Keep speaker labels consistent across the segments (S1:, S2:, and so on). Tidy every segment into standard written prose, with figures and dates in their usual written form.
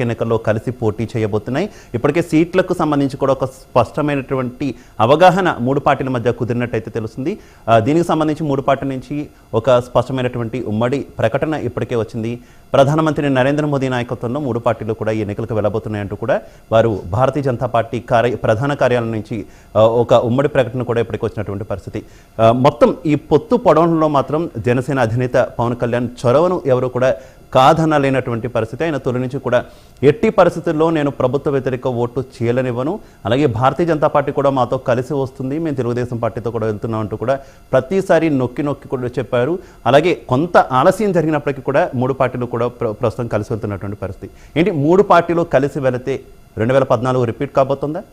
S1: ఎన్నికల్లో కలిసి పోటీ చేయబోతున్నాయి. ఇప్పటికే సీట్లకు సంబంధించి కూడా ఒక స్పష్టమైనటువంటి అవగాహన మూడు పార్టీల మధ్య కుదిరినట్టయితే తెలుస్తుంది. దీనికి సంబంధించి మూడు పార్టీల నుంచి ఒక స్పష్టమైనటువంటి ఉమ్మడి ప్రకటన ఇప్పటికే వచ్చింది. ప్రధానమంత్రి నరేంద్ర మోదీ నాయకత్వంలో మూడు పార్టీలు కూడా ఈ ఎన్నికలకు వెళ్ళబోతున్నాయంటూ కూడా వారు భారతీయ జనతా పార్టీ ప్రధాన కార్యాలయం నుంచి ఒక ఉమ్మడి ప్రకటన కూడా ఇప్పటికి వచ్చినటువంటి పరిస్థితి. మొత్తం ఈ పొత్తు పొడవడంలో మాత్రం జనసేన అధినేత పవన్ కళ్యాణ్ చొరవను ఎవరు కూడా కాదనలేనటువంటి పరిస్థితి. ఆయన తొలి నుంచి కూడా ఎట్టి పరిస్థితుల్లో నేను ప్రభుత్వ వ్యతిరేక ఓటు చేయలేనివ్వను, అలాగే భారతీయ జనతా పార్టీ కూడా మాతో కలిసి వస్తుంది, మేము తెలుగుదేశం పార్టీతో కూడా వెళ్తున్నాం అంటూ కూడా ప్రతిసారి నొక్కి కూడా చెప్పారు. అలాగే కొంత ఆలస్యం జరిగినప్పటికీ కూడా మూడు పార్టీలు కూడా ప్రస్తుతం కలిసి వెళ్తున్నటువంటి పరిస్థితి. ఏంటి మూడు పార్టీలు కలిసి వెళితే 2014 రిపీట్ కాబోతుందా?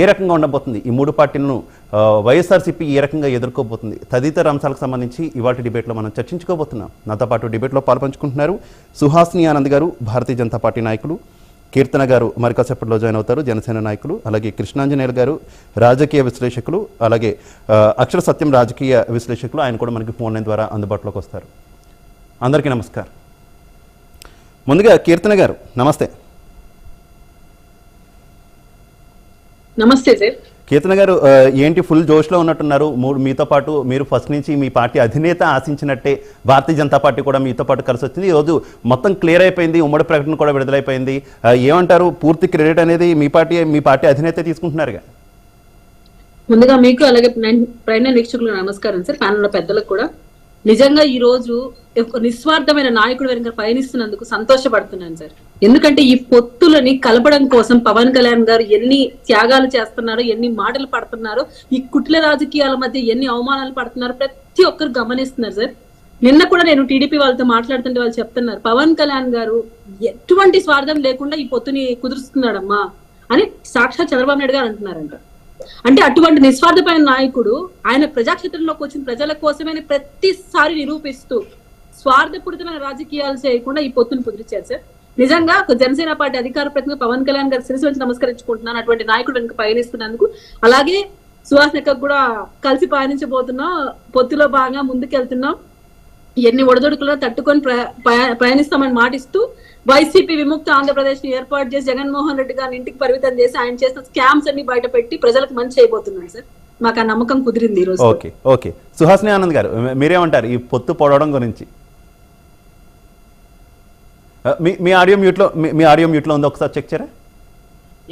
S1: ఏ రకంగా ఉండబోతుంది? ఈ మూడు పార్టీలను వైఎస్ఆర్సీపీ ఏ రకంగా ఎదుర్కోబోతుంది? తదితర అంశాలకు సంబంధించి ఇవాళ డిబేట్లో మనం చర్చించుకోబోతున్నాం. నాతో పాటు డిబేట్లో పాల్పంచుకుంటున్నారు సుహాసిని ఆనంద్ గారు, భారతీయ జనతా పార్టీ నాయకులు, కీర్తన గారు మరికాసేపట్లో జాయిన్ అవుతారు, జనసేన నాయకులు, అలాగే కృష్ణాంజనేయులు గారు రాజకీయ విశ్లేషకులు, అలాగే అక్షర సత్యం రాజకీయ విశ్లేషకులు, ఆయన కూడా మనకి ఫోన్ లైన్ ద్వారా అందుబాటులోకి వస్తారు. అందరికీ నమస్కారం. ముందుగా కీర్తన గారు నమస్తే.
S2: నమస్తే సార్.
S1: కీర్తన గారు, ఏంటి ఫుల్ జోష్లో ఉన్నట్టున్నారు? మీతో పాటు మీరు ఫస్ట్ నుంచి మీ పార్టీ అధినేత ఆశించినట్టే భారతీయ జనతా పార్టీ కూడా మీతో పాటు కలిసి వచ్చింది. ఈరోజు మొత్తం క్లియర్ అయిపోయింది, ఉమ్మడి ప్రకటన కూడా విడుదలైపోయింది. ఏమంటారు? పూర్తి క్రెడిట్ అనేది మీ పార్టీ అధినేత తీసుకుంటున్నారుగా.
S2: ముందుగా మీకు అలాగే ప్రైమ్ వీక్షకులకు నమస్కారం సార్. ప్యానెల్ పెద్దలకు కూడా. నిజంగా ఈ రోజు ఒక నిస్వార్థమైన నాయకుడు వెనుక పయనిస్తున్నందుకు సంతోషపడుతున్నాను సార్. ఎందుకంటే ఈ పొత్తులని కలపడం కోసం పవన్ కళ్యాణ్ గారు ఎన్ని త్యాగాలు చేస్తున్నారో, ఎన్ని మాటలు పడుతున్నారో, ఈ కుట్ల రాజకీయాల మధ్య ఎన్ని అవమానాలు పడుతున్నారో ప్రతి ఒక్కరు గమనిస్తున్నారు సార్. నిన్న కూడా నేను టీడీపీ వాళ్ళతో మాట్లాడుతుంటే వాళ్ళు చెప్తున్నారు, పవన్ కళ్యాణ్ గారు ఎటువంటి స్వార్థం లేకుండా ఈ పొత్తుని కుదురుస్తున్నాడమ్మా అని సాక్షాత్ చంద్రబాబు నాయుడు గారు అంటున్నారంట. అంటే అటువంటి నిస్వార్థమైన నాయకుడు ఆయన ప్రజాక్షేత్రంలోకి వచ్చిన ప్రజల కోసమే ప్రతిసారి నిరూపిస్తూ స్వార్థపూరితమైన రాజకీయాలు చేయకుండా ఈ పొత్తును కుదిరిచారు సార్. నిజంగా జనసేన పార్టీ అధికార ప్రతినిధి పవన్ కళ్యాణ్ గారు శిరస్సు వచ్చి నమస్కరించుకుంటున్నాను అటువంటి నాయకుడు వెనుక పయనిస్తున్నందుకు. అలాగే సుహాసిని కూడా కలిసి పయనించబోతున్నాం, పొత్తులో భాగంగా ముందుకెళ్తున్నాం, ఎన్ని ఒడిదొడుకులో తట్టుకొని ప్రయాణిస్తామని మాటిస్తూ వైసీపీ విముక్త ఆంధ్రప్రదేశ్ ని ఏర్పాటు చేసి జగన్మోహన్ రెడ్డి గారిని ఇంటికి పరిమితం చేసి ఆయన చేసిన స్కామ్స్ అన్ని బయట పెట్టి ప్రజలకు మంచి చేయబోతున్నాడు సార్. మాకు ఆ నమ్మకం కుదిరింది ఈ రోజు.
S1: ఓకే సుహాసిని ఆనంద్ గారు, మీరేమంటారు ఈ పొత్తు పొడవడం గురించి? మీ ఆడియో మ్యూట్ లో ఉంది, ఒకసారి చెక్ చేయరా?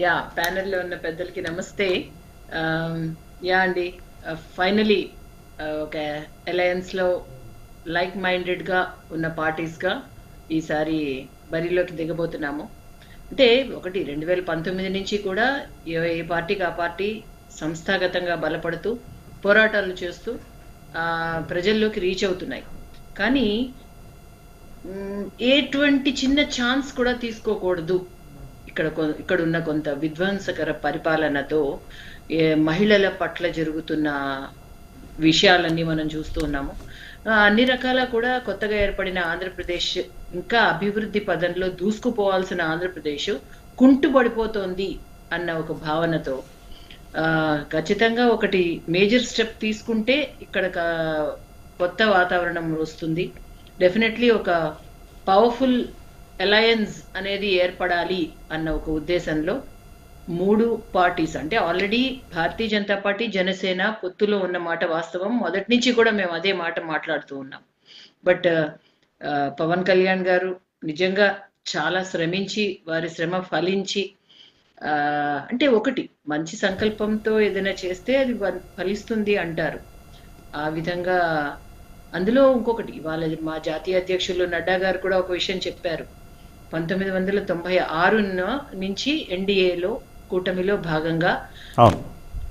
S3: యా, ప్యానెల్ లో ఉన్న పెద్దలకి నమస్తే. యా అండి, ఫైనలీ ఒక అలయన్స్ లో లైక్ మైండెడ్ గా ఉన్న పార్టీస్ గా ఈసారి బరిలోకి దిగబోతున్నాము. అంటే ఒకటి 2019 నుంచి కూడా ఏ పార్టీకి ఆ పార్టీ సంస్థాగతంగా బలపడుతూ పోరాటాలు చేస్తూ ప్రజల్లోకి రీచ్ అవుతున్నాయి. కానీ ఎటువంటి చిన్న ఛాన్స్ కూడా తీసుకోకూడదు. ఇక్కడ ఉన్న కొంత విధ్వంసకర పరిపాలనతో మహిళల పట్ల జరుగుతున్న విషయాలన్నీ మనం చూస్తూ ఉన్నాము. అన్ని రకాల కూడా కొత్తగా ఏర్పడిన ఆంధ్రప్రదేశ్ ఇంకా అభివృద్ధి పదంలో దూసుకుపోవాల్సిన ఆంధ్రప్రదేశ్ కుంటుపడిపోతోంది అన్న ఒక భావనతో ఖచ్చితంగా ఒకటి మేజర్ స్టెప్ తీసుకుంటే ఇక్కడ కొత్త వాతావరణం వస్తుంది. డెఫినెట్లీ ఒక పవర్ఫుల్ అలయన్స్ అనేది ఏర్పడాలి అన్న ఒక ఉద్దేశంలో మూడు పార్టీస్, అంటే ఆల్రెడీ భారతీయ జనతా పార్టీ జనసేన పొత్తులో ఉన్న మాట వాస్తవం. మొదటి నుంచి కూడా మేము అదే మాట మాట్లాడుతూ ఉన్నాం. బట్ పవన్ కళ్యాణ్ గారు నిజంగా చాలా శ్రమించి, వారి శ్రమ ఫలించి, అంటే ఒకటి మంచి సంకల్పంతో ఏదైనా చేస్తే అది ఫలిస్తుంది అంటారు. ఆ విధంగా అందులో ఇంకొకటి, ఇవాళ మా జాతీయ అధ్యక్షులు నడ్డా గారు కూడా ఒక విషయం చెప్పారు. 1996 నుంచి ఎన్డీఏలో కూటమిలో భాగంగా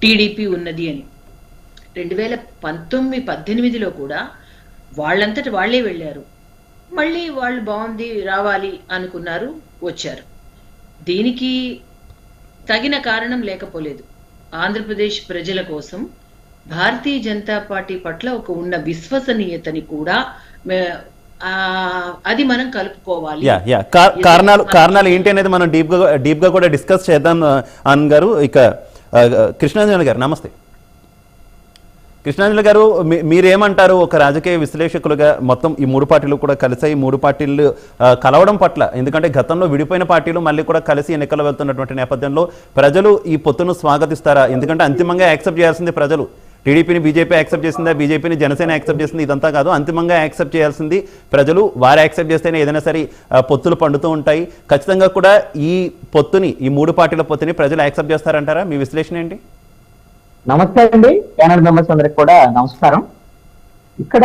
S3: టీడీపీ ఉన్నది అని. 2019-18లో కూడా వాళ్ళంతటి వాళ్లే వెళ్ళారు. మళ్ళీ వాళ్ళు బాగుంది రావాలి అనుకున్నారు, వచ్చారు. దీనికి తగిన కారణం లేకపోలేదు. ఆంధ్రప్రదేశ్ ప్రజల కోసం భారతీయ జనతా పార్టీ పట్ల ఒక ఉన్న విశ్వసనీయతని కూడా అది మనం కలుపుకోవాలి.
S1: కారణాలు ఏంటి అనేది మనం డీప్ గా కూడా డిస్కస్ చేద్దాం. ఆనంద్ గారు, ఇక కృష్ణాంజన్ గారు నమస్తే. కృష్ణాంజలి గారు మీరేమంటారు ఒక రాజకీయ విశ్లేషకులుగా? మొత్తం ఈ మూడు పార్టీలు కూడా కలిసాయి, మూడు పార్టీలు కలవడం పట్ల, ఎందుకంటే గతంలో విడిపోయిన పార్టీలు మళ్ళీ కూడా కలిసి ఎన్నికలు వెళ్తున్నటువంటి నేపథ్యంలో ప్రజలు ఈ పొత్తును స్వాగతిస్తారా? ఎందుకంటే అంతిమంగా యాక్సెప్ట్ చేయాల్సింది ప్రజలు. టీడీపీని బీజేపీ యాక్సెప్ట్ చేసిందా, బీజేపీని జనసేన యాక్సెప్ట్ చేసింది, ఇదంతా కాదు. అంతిమంగా యాక్సెప్ట్ చేయాల్సింది ప్రజలు. వారు యాక్సెప్ట్ చేస్తేనే ఏదైనా సరే పొత్తులు పండుతూ ఉంటాయి. ఖచ్చితంగా కూడా ఈ పొత్తుని, ఈ మూడు పార్టీల పొత్తుని ప్రజలు యాక్సెప్ట్ చేస్తారంటారా? మీ విశ్లేషణ ఏంటి?
S4: నమస్తే అండి, ప్యానల్ మెంబర్స్ అందరికి కూడా నమస్కారం. ఇక్కడ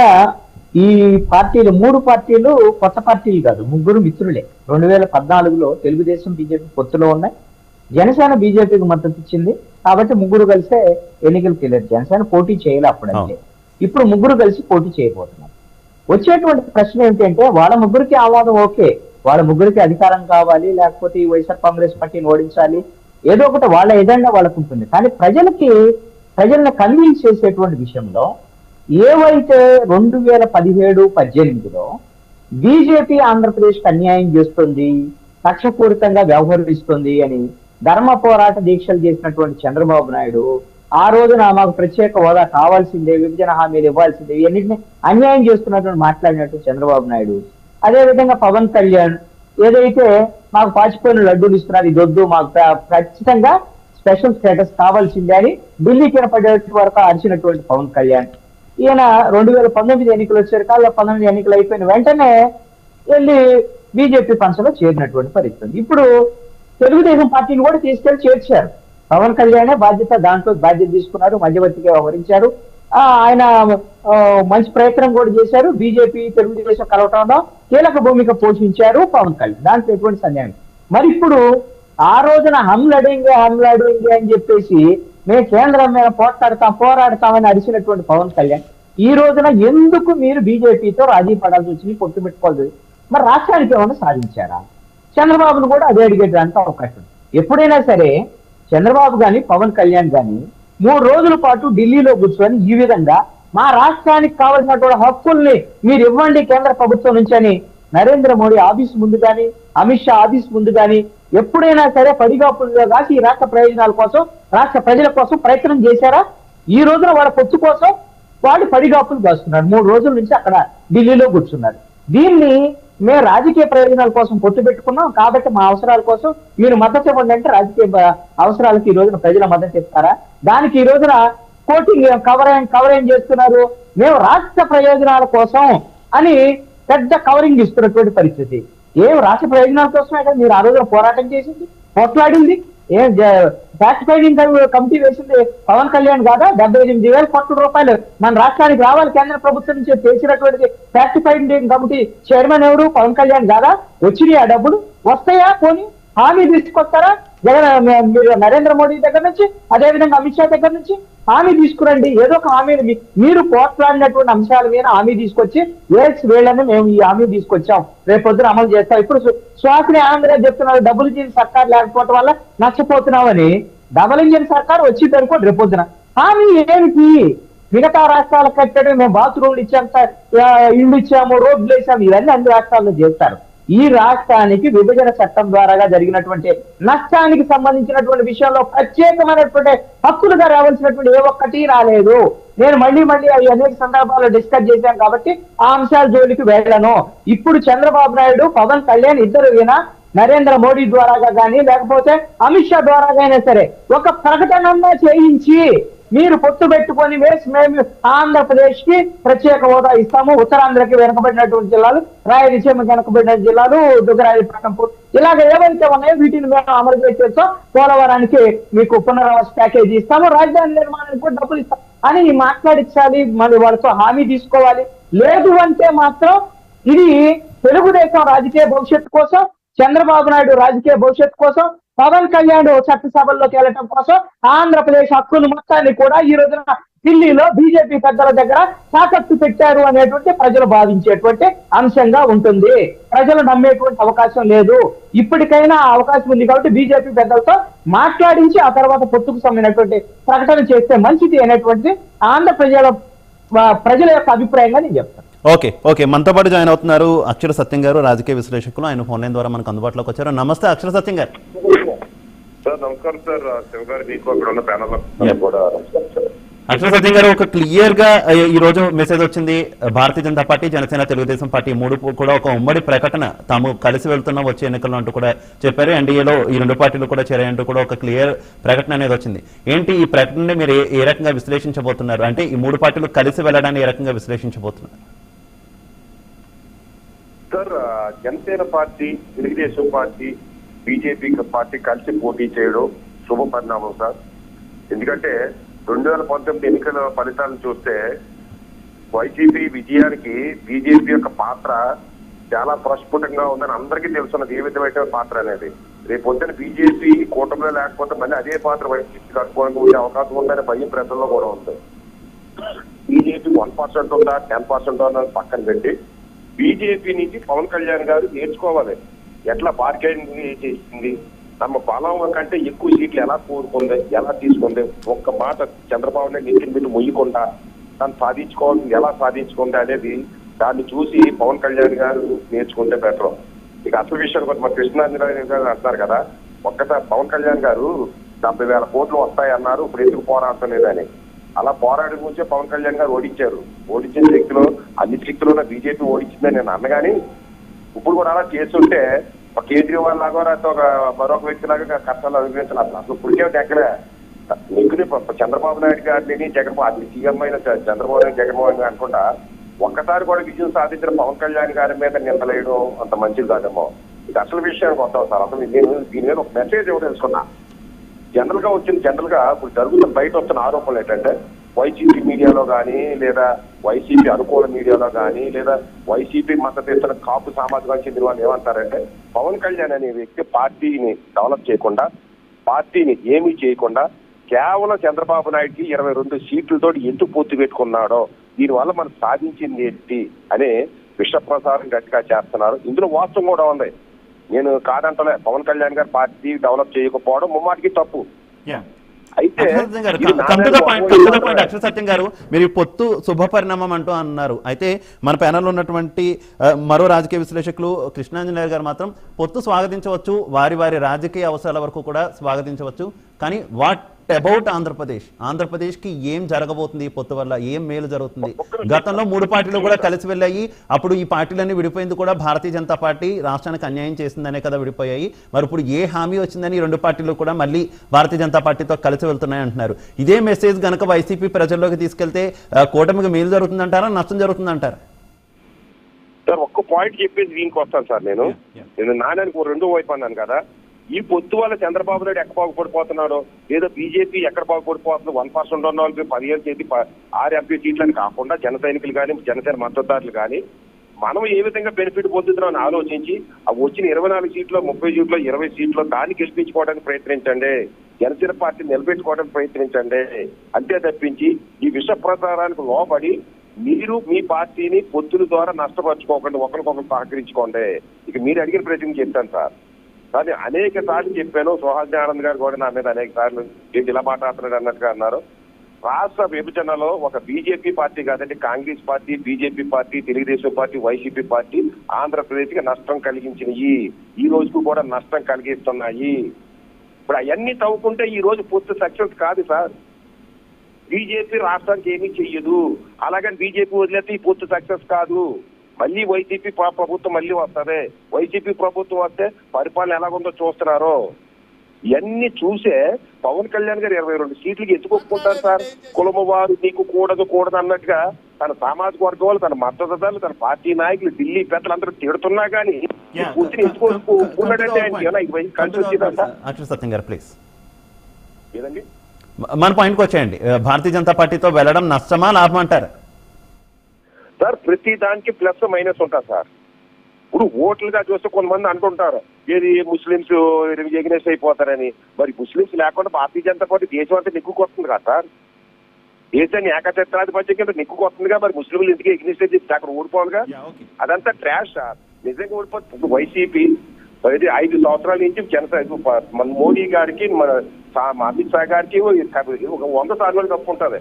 S4: ఈ పార్టీలు, మూడు పార్టీలు కొత్త పార్టీలు కాదు, ముగ్గురు మిత్రులే. 2014లో తెలుగుదేశం బీజేపీ పొత్తులో ఉన్నాయి. జనసేన బీజేపీకి మద్దతు ఇచ్చింది కాబట్టి ముగ్గురు కలిసే ఎన్నికలకు వెళ్ళారు. జనసేన పోటీ చేయాలి అప్పుడంటే, ఇప్పుడు ముగ్గురు కలిసి పోటీ చేయబోతున్నారు. వచ్చేటువంటి ప్రశ్న ఏంటంటే, వాళ్ళ ముగ్గురికి ఆమోదం ఓకే, వాళ్ళ ముగ్గురికి అధికారం కావాలి, లేకపోతే ఈ వైఎస్ఆర్ కాంగ్రెస్ పార్టీని ఓడించాలి, ఏదో ఒకటి వాళ్ళ ఎజెండా వాళ్ళకు ఉంటుంది. కానీ ప్రజల్ని కన్విన్స్ చేసేటువంటి విషయంలో ఏవైతే 2017-18లో బీజేపీ ఆంధ్రప్రదేశ్కి అన్యాయం చేస్తుంది, కక్షపూరితంగా వ్యవహరిస్తుంది అని ధర్మ పోరాట దీక్షలు చేసినటువంటి చంద్రబాబు నాయుడు, ఆ రోజున మాకు ప్రత్యేక హోదా కావాల్సిందే, విభజన హామీలు ఇవ్వాల్సిందే, ఇవన్నింటినీ అన్యాయం చేస్తున్నటువంటి మాట్లాడినట్టు చంద్రబాబు నాయుడు. అదేవిధంగా పవన్ కళ్యాణ్ ఏదైతే మాకు పాచిపోయిన లడ్డూలు ఇస్తున్నారు, ఇది వద్దు, మాకు ఖచ్చితంగా స్పెషల్ స్టేటస్ కావాల్సిందే అని ఢిల్లీకి పడేటి వరకు అరిచినటువంటి పవన్ కళ్యాణ్, ఈయన 2019 ఎన్నికలు వచ్చారు. 19 ఎన్నికలు అయిపోయిన వెంటనే వెళ్ళి బీజేపీ పంచలో చేరినటువంటి పరిస్థితి. ఇప్పుడు తెలుగుదేశం పార్టీని కూడా తీసుకెళ్లి చేర్చారు. పవన్ కళ్యాణే దాంట్లో బాధ్యత తీసుకున్నారు, మధ్యవర్తిగా వ్యవహరించారు. ఆయన మంచి ప్రయత్నం కూడా చేశారు. బీజేపీ తెలుగుదేశం కలవటంలో కీలక భూమిక పోషించారు పవన్ కళ్యాణ్, దాంట్లో ఎటువంటి సందేహం. మరి ఇప్పుడు ఆ రోజున హమ్లడింగే అని చెప్పేసి మేము కేంద్రం మీద పోరాడతామని అరిచినటువంటి పవన్ కళ్యాణ్ ఈ రోజున ఎందుకు మీరు బీజేపీతో రాజీ పడాల్సి వచ్చింది, పొత్తు పెట్టుకోవాలి? మరి రాష్ట్రానికి ఏమైనా సాధించారా? చంద్రబాబును కూడా అదే అడిగేటానికి అవకాశం. ఎప్పుడైనా సరే చంద్రబాబు గాని పవన్ కళ్యాణ్ గాని 3 రోజుల పాటు ఢిల్లీలో కూర్చొని ఈ విధంగా మా రాష్ట్రానికి కావలసినటువంటి హక్కుల్ని మీరు ఇవ్వండి కేంద్ర ప్రభుత్వం నుంచి అని నరేంద్ర మోడీ ఆఫీస్ ముందు కానీ, అమిత్ షా ఆఫీస్ ముందు కానీ ఎప్పుడైనా సరే పడిగాపులుగా కాసి ఈ రాష్ట్ర ప్రయోజనాల కోసం, రాష్ట్ర ప్రజల కోసం ప్రయత్నం చేశారా? ఈ రోజున వాళ్ళ పొత్తు కోసం వాళ్ళు పడిగాపులు కాస్తున్నారు. 3 రోజుల నుంచి అక్కడ ఢిల్లీలో కూర్చున్నారు. దీన్ని మేము రాజకీయ ప్రయోజనాల కోసం పొత్తు పెట్టుకున్నాం కాబట్టి మా అవసరాల కోసం మీరు మద్దతు ఇవ్వండి అంటే రాజకీయ అవసరాలకు ఈ రోజున ప్రజల మద్దతు ఇస్తారా? దానికి ఈ రోజున కోటింగ్ కవరేం చేస్తున్నారు, మేము రాష్ట్ర ప్రయోజనాల కోసం అని పెద్ద కవరింగ్ ఇస్తున్నటువంటి పరిస్థితి. ఏం రాష్ట్ర ప్రయోజనాల కోసమే కదా మీరు ఆ రోజున పోరాటం చేసింది, పోట్లాడింది. ఏం ఫ్యాక్ట్ ఫైండింగ్ కమిటీ వేసింది పవన్ కళ్యాణ్ కాదా? 78,000 కోట్ల రూపాయలు మన రాష్ట్రానికి రావాలి కేంద్ర ప్రభుత్వం నుంచి చేసినటువంటి ఫ్యాక్ట్ ఫైండింగ్ కమిటీ చైర్మన్ ఎవరు? పవన్ కళ్యాణ్ కాదా? వచ్చినాయి ఆ డబ్బులు? వస్తాయా? పోనీ హామీ తీసుకొస్తారా? మీరు నరేంద్ర మోడీ దగ్గర నుంచి, అదేవిధంగా అమిత్ షా దగ్గర నుంచి హామీ తీసుకురండి. ఏదో ఒక హామీని మీరు పోట్లాడినటువంటి అంశాల మీద హామీ తీసుకొచ్చి వీళ్ళని మేము ఈ హామీ తీసుకొచ్చాం, రేపొద్దున అమలు చేస్తాం. ఇప్పుడు శ్వాసని ఆనందరాజ్ చెప్తున్నారు డబుల్ ఇంజిన్ సర్కార్ లేకపోవడం వల్ల నష్టపోతున్నామని. డబుల్ ఇంజిన్ సర్కార్ వచ్చి అనుకోండి రేపొద్దున హామీ ఏమిటి? మిగతా రాష్ట్రాలకు కట్టడం, మేము బాత్రూమ్లు ఇచ్చాం సార్, ఇల్లు ఇచ్చాము, రోడ్లు వేసాము, ఇవన్నీ అన్ని రాష్ట్రాల్లో చేస్తారు. ఈ రాష్ట్రానికి విభజన చట్టం ద్వారా జరిగినటువంటి నష్టానికి సంబంధించినటువంటి విషయంలో ప్రత్యేకమైనటువంటి హక్కులుగా రావాల్సినటువంటి ఏ ఒక్కటి రాలేదు. నేను మళ్ళీ అవి అనేక సందర్భాల్లో డిస్కస్ చేశాను కాబట్టి ఆ అంశాల జోలికి వెళ్ళను. ఇప్పుడు చంద్రబాబు నాయుడు, పవన్ కళ్యాణ్ ఇద్దరు అయినా నరేంద్ర మోడీ ద్వారాగా కానీ లేకపోతే అమిత్ షా ద్వారాగా అయినా సరే ఒక ప్రకటన చేయించి మీరు పొత్తు పెట్టుకొని మేము ఆంధ్రప్రదేశ్ కి ప్రత్యేక హోదా ఇస్తాము, ఉత్తరాంధ్రకి వెనకబడినటువంటి జిల్లాలు, రాయలసీమకి వెనకబడిన జిల్లాలు, దుగ్గరాజపట్నంపూర్, ఇలాగ ఏవైతే ఉన్నాయో వీటిని మేము అమలు చేసేస్తాం, పోలవరానికి మీకు పునరావాస ప్యాకేజీ ఇస్తాము, రాజధాని నిర్మాణానికి కూడా డబ్బులు ఇస్తాం అని మాట్లాడించాలి. మళ్ళీ వాళ్ళతో హామీ తీసుకోవాలి. లేదు అంటే మాత్రం ఇది తెలుగుదేశం రాజకీయ భవిష్యత్తు కోసం, చంద్రబాబు నాయుడు రాజకీయ భవిష్యత్తు కోసం, పవన్ కళ్యాణ్ చట్టసభల్లోకి వెళ్ళటం కోసం ఆంధ్రప్రదేశ్ హక్కులు మొత్తాన్ని కూడా ఈ రోజున ఢిల్లీలో బీజేపీ పెద్దల దగ్గర తాకట్టు పెట్టారు అనేటువంటి ప్రజలు భావించేటువంటి అంశంగా ఉంటుంది. ప్రజలు నమ్మేటువంటి అవకాశం లేదు. ఇప్పటికైనా అవకాశం ఉంది కాబట్టి బీజేపీ పెద్దలతో మాట్లాడించి ఆ తర్వాత పొత్తుకు సంబంధించినటువంటి ప్రకటన చేస్తే మంచిది అనేటువంటి ఆంధ్ర ప్రజల యొక్క అభిప్రాయంగా నేను చెప్తాను.
S1: ఓకే మనతో పాటు జాయిన్ అవుతున్నారు అక్షర సత్యం గారు, రాజకీయ విశ్లేషకులు. ఆయన ఫోన్ లైన్ ద్వారా మనకు అందుబాటులోకి వచ్చారు. నమస్తే అక్షర సత్యం గారు.
S5: సార్ నమస్కారం సార్. శివ గారు, మీకు అక్కడ ఉన్న ప్యానల్ కూడా నమస్కారం సార్.
S1: అక్షర సత్యం గారు, ఒక క్లియర్ గా ఈ రోజు మెసేజ్ వచ్చింది. భారతీయ జనతా పార్టీ, జనసేన, తెలుగుదేశం పార్టీ మూడు కూడా ఒక ఉమ్మడి ప్రకటన తాము కలిసి వెళ్తున్నాం వచ్చే ఎన్నికల్లో అంటూ కూడా చెప్పారు. ఎన్డీఏలో ఈ రెండు పార్టీలు కూడా చేరాయంటూ కూడా ఒక క్లియర్ ప్రకటన అనేది వచ్చింది. ఏంటి ఈ ప్రకటనని మీరు ఏ రకంగా విశ్లేషించబోతున్నారు? అంటే ఈ మూడు పార్టీలు కలిసి వెళ్ళడాన్ని ఏ రకంగా విశ్లేషించబోతున్నారు?
S5: Sir, Janasena party, Telugu Desam party, BJP party కలిసి పోటీ చేయడం శుభ పరిణామం సార్. ఎందుకంటే 2019 ఎన్నికల ఫలితాలను చూస్తే వైసీపీ విజయానికి బీజేపీ యొక్క పాత్ర చాలా ప్రస్ఫుటంగా ఉందని అందరికీ తెలుసున్నది, ఏ విధమైన పాత్ర అనేది. రేపు పొద్దున బీజేపీ కూటమిలో లేకపోతే మళ్ళీ అదే పాత్ర వైసీపీకి అనుకూలంగా ఉండే అవకాశం ఉందనే భయం ప్రజల్లో కూడా ఉంది. బీజేపీ 1% ఉందా 10% ఉందా పక్కన పెట్టి బీజేపీ నుంచి పవన్ కళ్యాణ్ గారు నేర్చుకోవాలి. ఎట్లా బార్గెనింగ్ చేసింది, తమ బలం కంటే ఎక్కువ సీట్లు ఎలా కోరుకుంది, ఎలా తీసుకుంది, ఒక్క మాట చంద్రబాబు నాయుడు నెత్తిన పెట్టి మొయ్యకుండా తను సాధించుకోవాల్సింది ఎలా సాధించుకుంది అనేది దాన్ని చూసి పవన్ కళ్యాణ్ గారు నేర్చుకుంటే బెటర్. ఇక అసలు విషయాలు కొంత మన కృష్ణాంజనేయ గారు అంటున్నారు కదా, ఒక్కసారి పవన్ కళ్యాణ్ గారు 70,000 కోట్లు వస్తాయన్నారు, ఇప్పుడు ఎందుకు పోరాటం లేదని. అలా పోరాడి గురించే పవన్ కళ్యాణ్ గారు ఓడించారు. ఓడించిన శక్తిలో అన్ని శక్తుల్లో బీజేపీ ఓడించిందని నేను అన్నగాని, ఇప్పుడు కూడా అలా చేస్తుంటే ఒక కేజ్రీవాల్ లాగా ఒక మరొక వ్యక్తి లాగా కష్టాలు అనుభవించాలి. అసలు ఇప్పటికే ఎక్కడ నెగ్గుని చంద్రబాబు నాయుడు గారిని జగన్మోహన్ సీఎం అయిన చంద్రబాబు నాయుడు జగన్మోహన్ గారు అనుకుంటా ఒక్కసారి కూడా విజయం సాధించిన పవన్ కళ్యాణ్ గారి మీద నిందలేయడం అంత మంచిది కాదేమో. ఇది అసలు విషయానికి వస్తాం సార్. అసలు నేను దీని మీద ఒక మెసేజ్ ఎవరు తెలుసుకున్నా. జనరల్ గా ఇప్పుడు జరుగుతున్న బయట వస్తున్న ఆరోపణలు ఏంటంటే వైసీపీ మీడియాలో కానీ, లేదా వైసీపీ అనుకూల మీడియాలో కానీ, లేదా వైసీపీ మద్దతు ఇస్తున్న కాపు సామాజికానికి చెందిన వాళ్ళు ఏమంటారంటే పవన్ కళ్యాణ్ అనే వ్యక్తి పార్టీని డెవలప్ చేయకుండా, పార్టీని ఏమీ చేయకుండా కేవలం చంద్రబాబు నాయుడుకి 22 సీట్లతో ఎందుకు పూర్తి పెట్టుకున్నాడో, దీనివల్ల మనం సాధించింది ఏంటి అనే విష ప్రసారం గట్టిగా చేస్తున్నారు. ఇందులో వాస్తవం కూడా ఉంది. నేను కాదంటలే, పవన్ కళ్యాణ్ గారు పార్టీ డెవలప్ చేయకపోవడం ముమ్మాటికి తప్పు. అయితే
S1: అక్షర సత్యం గారు, మీరు పొత్తు శుభ పరిణామం అంటూ అన్నారు. అయితే మన ప్యానెల్లో ఉన్నటువంటి మరో రాజకీయ విశ్లేషకులు కృష్ణాంజనేయ గారు మాత్రం పొత్తు స్వాగతించవచ్చు, వారి వారి రాజకీయ అవసరాల వరకు కూడా స్వాగతించవచ్చు, కానీ వాట్ అబౌట్ ఆంధ్రప్రదేశ్ కి ఏం జరగబోతుంది, ఈ పొత్తు వల్ల ఏం మేలు జరుగుతుంది? గతంలో మూడు పార్టీలు కూడా కలిసి వెళ్ళాయి, అప్పుడు ఈ పార్టీలన్నీ విడిపోయింది కూడా భారతీయ జనతా పార్టీ రాష్ట్రానికి అన్యాయం చేసిందనే కదా విడిపోయాయి. మరి ఇప్పుడు ఏ హామీ వచ్చిందని ఈ రెండు పార్టీలు కూడా మళ్ళీ భారతీయ జనతా పార్టీతో కలిసి వెళ్తున్నాయి అంటున్నారు. ఇదే మెసేజ్ గనక వైసీపీ ప్రజల్లోకి తీసుకెళ్తే కూటమికి మేలు జరుగుతుందంటారా, నష్టం జరుగుతుందంటారా?
S5: సార్, ఒక్క పాయింట్ చెప్పేసి దీనికి వస్తాను సార్. నేను నాణ్యానికి రెండో వైపు అన్నాను కదా, ఈ పొత్తు వల్ల చంద్రబాబు నాయుడు ఎక్కడ బాగుపడిపోతున్నాడో, లేదా బీజేపీ ఎక్కడ బాగుపడిపోతుందో, 1% ఉన్న వాళ్ళకి 15 చేతి 6 ఎంపీ సీట్లని కాకుండా జన సైనికులు కానీ, జనసేన మద్దతుదారులు కానీ మనం ఏ విధంగా బెనిఫిట్ పొందుతున్నామని ఆలోచించి ఆ వచ్చిన 24 సీట్లో 30 సీట్లో 20 సీట్లో దాన్ని గెలిపించుకోవడానికి ప్రయత్నించండి. జనసేన పార్టీని నిలబెట్టుకోవడానికి ప్రయత్నించండి. అంతే తప్పించి ఈ విష ప్రచారానికి లోబడి మీరు మీ పార్టీని పొత్తుల ద్వారా నష్టపరచుకోకండి, ఒకరికొకరు సహకరించుకోండి. ఇక మీరు అడిగిన ప్రశ్న చెప్తాను సార్. కానీ అనేక సార్లు చెప్పాను, సుహాస్ ఆనంద్ గారు కూడా నా మీద అనేక సార్లు ఏంటి ఇలా మాట్లాడుతున్నాడు అన్నట్టుగా అన్నారు. రాష్ట్ర విభజనలో ఒక బీజేపీ పార్టీ కాదండి, Congress party, BJP party, Telugu Desam party, YCP party Andhra Pradesh కి నష్టం కలిగించినవి, ఈ రోజుకు కూడా నష్టం కలిగిస్తున్నాయి. ఇప్పుడు అవన్నీ తవ్వుకుంటే ఈ రోజు పొత్తు సక్సెస్ కాదు సార్. బీజేపీ రాష్ట్రానికి ఏమీ చెయ్యదు, అలాగని బీజేపీ వదిలేస్తే ఈ పొత్తు సక్సెస్ కాదు. మళ్ళీ వైసీపీ ప్రభుత్వం మళ్ళీ వస్తుంది. వైసీపీ ప్రభుత్వం వస్తే పరిపాలన ఎలాగుందో చూస్తున్నారు. ఇవన్నీ చూసే పవన్ కళ్యాణ్ గారు 22 సీట్లకి ఎత్తుకొప్పుకుంటారు సార్. కులము వారు నీకు కూడదు అన్నట్టుగా తన సామాజిక వర్గాలు, తన మద్దతుదారులు, తన పార్టీ నాయకులు, ఢిల్లీ పెద్దలందరూ తిడుతున్నా కానీ కూర్చుని ఎత్తుకోకుండాడంటే ఆయన కలిసి వచ్చిందంట.
S1: అక్షర సత్యం గారు ప్లీజ్
S5: ఏదండి
S1: మన పాయింట్కి వచ్చేయండి. భారతీయ జనతా పార్టీతో వెళ్ళడం నష్టమా లాభం అంటారు?
S5: సార్, ప్రతి దానికి ప్లస్ మైనస్ ఉంటుంది సార్. ఇప్పుడు ఓట్లుగా చూస్తే కొంతమంది అంటుంటారు ఏది ముస్లింస్ ఎగ్నెస్ట్ అయిపోతారని. మరి ముస్లింస్ లేకుండా భారతీయ జనతా పార్టీ దేశం అంతా నిక్కుకొస్తుంది కదా సార్. దేశాన్ని ఏకఛత్రాధిపత్యం కింద నిక్కుకొస్తుందిగా, మరి ముస్లింలు ఎందుకు ఎగ్నెస్ట్ అయితే అక్కడ ఓడిపోవాలిగా. అదంతా ట్రాష్ సార్, నిజంగా ఓడిపోతుంది. వైసీపీ 5 సంవత్సరాల నుంచి జనసేన మన మోడీ గారికి, మన అమిత్ షా గారికి ఒక 100 సార్లు తప్పుంటది,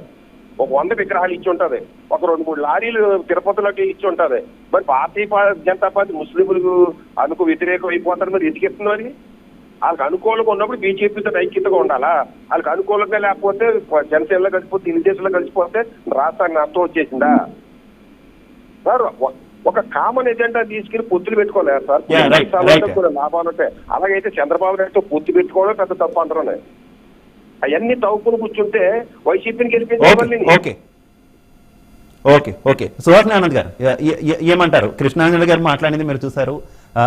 S5: ఒక 100 విగ్రహాలు ఇచ్చి ఉంటది, ఒక 2-3 లారీలు తిరుపతిలోకి ఇచ్చి ఉంటది. మరి భారతీయ జనతా పార్టీ ముస్లింలకు అనుకు వ్యతిరేకం అయిపోతారు, మరి ఎందుకు ఇస్తున్నారు? వాళ్ళకి అనుకూలంగా ఉన్నప్పుడు బీజేపీతో ఐక్యతగా ఉండాలా, వాళ్ళకి అనుకూలంగా లేకపోతే జనసేనలో కలిసిపోతే తెలుగుదేశంలో కలిసిపోతే రాష్ట్రానికి నష్టం వచ్చేసిందా సార్? ఒక కామన్ ఎజెండా తీసుకుని పొత్తులు పెట్టుకోలేదు సార్. కొన్ని లాభాలు ఉంటాయి. అలాగైతే చంద్రబాబు నాయుడుతో పొత్తు పెట్టుకోవడం పెద్ద తప్పు అంటారు. అవన్నీ తవ్వుకుని కూర్చుంటే వైసీపీని గెలిపించాలి.
S1: ఓకే ఓకే సుహాస్ ఆనంద్ గారు ఏమంటారు? కృష్ణాంజలి గారు మాట్లాడింది మీరు చూసారు,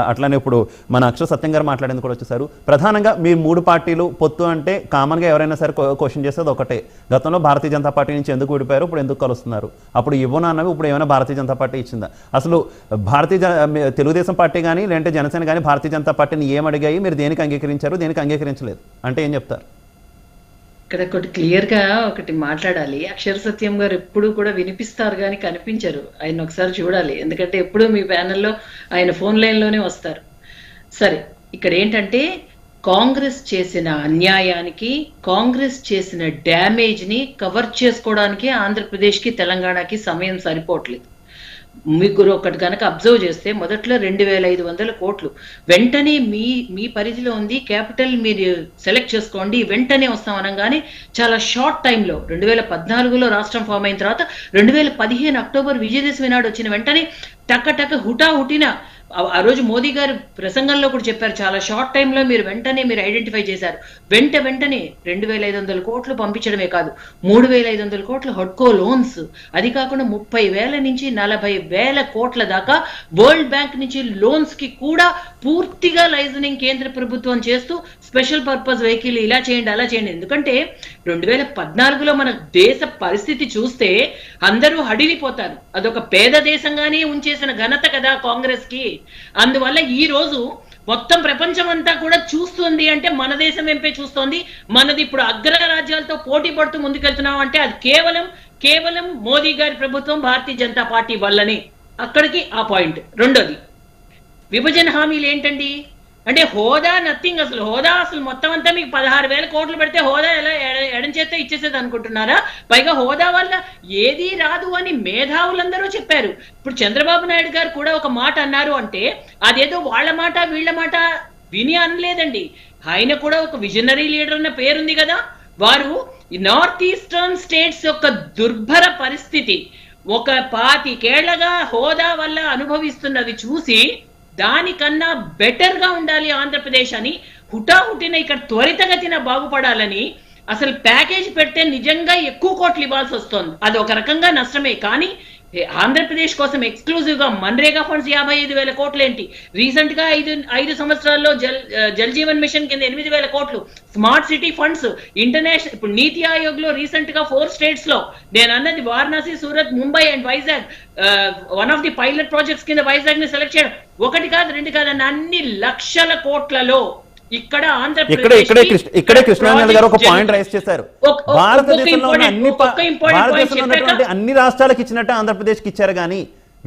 S1: అట్లానే ఇప్పుడు మన అక్షర సత్యం గారు మాట్లాడింది కూడా చూసారు. ప్రధానంగా మీ మూడు పార్టీలు పొత్తు అంటే కామన్గా ఎవరైనా సరే క్వశ్చన్ చేసేది ఒకటే, గతంలో భారతీయ జనతా పార్టీ నుంచి ఎందుకు విడిపోయారు, ఇప్పుడు ఎందుకు కలుస్తున్నారు? అప్పుడు ఇవ్వను అన్నవి ఇప్పుడు ఏమైనా భారతీయ జనతా పార్టీ ఇచ్చిందా? అసలు తెలుగుదేశం పార్టీ కానీ లేదంటే జనసేన కానీ భారతీయ జనతా పార్టీని ఏమడిగాయి, మీరు దేనికి అంగీకరించారు, దేనికి అంగీకరించలేదు అంటే ఏం చెప్తారు?
S3: ఇక్కడ ఒకటి క్లియర్ గా ఒకటి మాట్లాడాలి. అక్షర సత్యం గారు ఎప్పుడు కూడా వినిపిస్తారు కానీ కనిపించరు. ఆయన ఒకసారి చూడాలి, ఎందుకంటే ఎప్పుడు మీ ప్యానెల్లో ఆయన ఫోన్ లైన్ లోనే వస్తారు. సరే, ఇక్కడ ఏంటంటే కాంగ్రెస్ చేసిన అన్యాయానికి, కాంగ్రెస్ చేసిన డ్యామేజ్ ని కవర్ చేసుకోవడానికి ఆంధ్రప్రదేశ్ కి తెలంగాణకి సమయం సరిపోవట్లేదు. మీకు ఒకటి కనుక అబ్జర్వ్ చేస్తే మొదట్లో 2,500 కోట్లు వెంటనే మీ పరిధిలో ఉంది, క్యాపిటల్ మీరు సెలెక్ట్ చేసుకోండి వెంటనే వస్తాం అనగానే చాలా షార్ట్ టైంలో 2014లో రాష్ట్రం ఫామ్ అయిన తర్వాత 2015 అక్టోబర్ విజయదశమి నాడు వచ్చిన వెంటనే టక్క హుటాహుటిన ఆ రోజు మోదీ గారు ప్రసంగంలో కూడా చెప్పారు, చాలా షార్ట్ టైంలో మీరు ఐడెంటిఫై చేశారు. వెంటనే 2,500 కోట్లు పంపించడమే కాదు, 3,500 కోట్ల హడ్కో లోన్స్, అది కాకుండా 30,000 నుంచి 40,000 కోట్ల దాకా వరల్డ్ బ్యాంక్ నుంచి లోన్స్ కి కూడా పూర్తిగా లైజనింగ్ కేంద్ర ప్రభుత్వం చేస్తూ స్పెషల్ పర్పస్ వెహికల్ ఇలా చేయండి అలా చేయండి. ఎందుకంటే 2014లో మన దేశ పరిస్థితి చూస్తే అందరూ హడిలిపోతారు. అదొక పేద దేశంగానే ఉంచేసిన ఘనత కదా కాంగ్రెస్ కి. అందువల్ల ఈ రోజు మొత్తం ప్రపంచం అంతా కూడా చూస్తుంది అంటే మన దేశం ఎంపే చూస్తోంది. మనది ఇప్పుడు అగ్ర రాజ్యాలతో పోటీ పడుతూ ముందుకెళ్తున్నాం అంటే అది కేవలం మోదీ గారి ప్రభుత్వం, భారతీయ జనతా పార్టీ వల్లనే. అక్కడికి ఆ పాయింట్. రెండోది, విభజన హామీలు ఏంటండి అంటే హోదా నథింగ్. అసలు మొత్తం అంతా మీకు 16,000 కోట్లు పెడితే హోదా ఎలా ఎడం చేస్తే ఇచ్చేసేది అనుకుంటున్నారా? పైగా హోదా వల్ల ఏదీ రాదు అని మేధావులందరూ చెప్పారు. ఇప్పుడు చంద్రబాబు నాయుడు గారు కూడా ఒక మాట అన్నారు అంటే అదేదో వాళ్ళ మాట వీళ్ళ మాట విని అనలేదండి. ఆయన కూడా ఒక విజనరీ లీడర్ అన్న పేరుంది కదా. వారు నార్త్ ఈస్టర్న్ స్టేట్స్ యొక్క దుర్భర పరిస్థితి ఒక 25 ఏళ్లగా హోదా వల్ల అనుభవిస్తున్నది చూసి దానికన్నా బెటర్ గా ఉండాలి ఆంధ్రప్రదేశ్ అని హుటాహుటిన ఇక్కడ త్వరితగతిన బాగుపడాలని అసలు ప్యాకేజ్ పెడితే నిజంగా ఎక్కువ కోట్లు ఇవ్వాల్సి వస్తుంది. అది ఒక రకంగా నష్టమే. కానీ ఆంధ్రప్రదేశ్ కోసం ఎక్స్క్లూజివ్ గా మన్రేగా ఫండ్స్ 55,000 కోట్లు ఏంటి, రీసెంట్ గా 5 సంవత్సరాల్లో జల్ జీవన్ మిషన్ కింద 8,000 కోట్లు, స్మార్ట్ సిటీ ఫండ్స్, ఇంటర్నేషనల్ ఇప్పుడు నీతి ఆయోగ్ లో రీసెంట్ గా 4 స్టేట్స్ లో నేను అన్నది Varanasi, Surat, Mumbai and Vizag one of the pilot projects కింద వైజాగ్ ని సెలెక్ట్ చేయడం. 1 కాదు 2 కాదు అన్న అన్ని లక్షల కోట్లలో ఇక్కడ
S1: ఇక్కడే కృష్ణాంజలి గారు ఒక పాయింట్ రైజ్ చేశారు. భారతదేశంలో ఉన్నటువంటి అన్ని రాష్ట్రాలకు ఇచ్చినట్టు ఆంధ్రప్రదేశ్ కి ఇచ్చారు, కానీ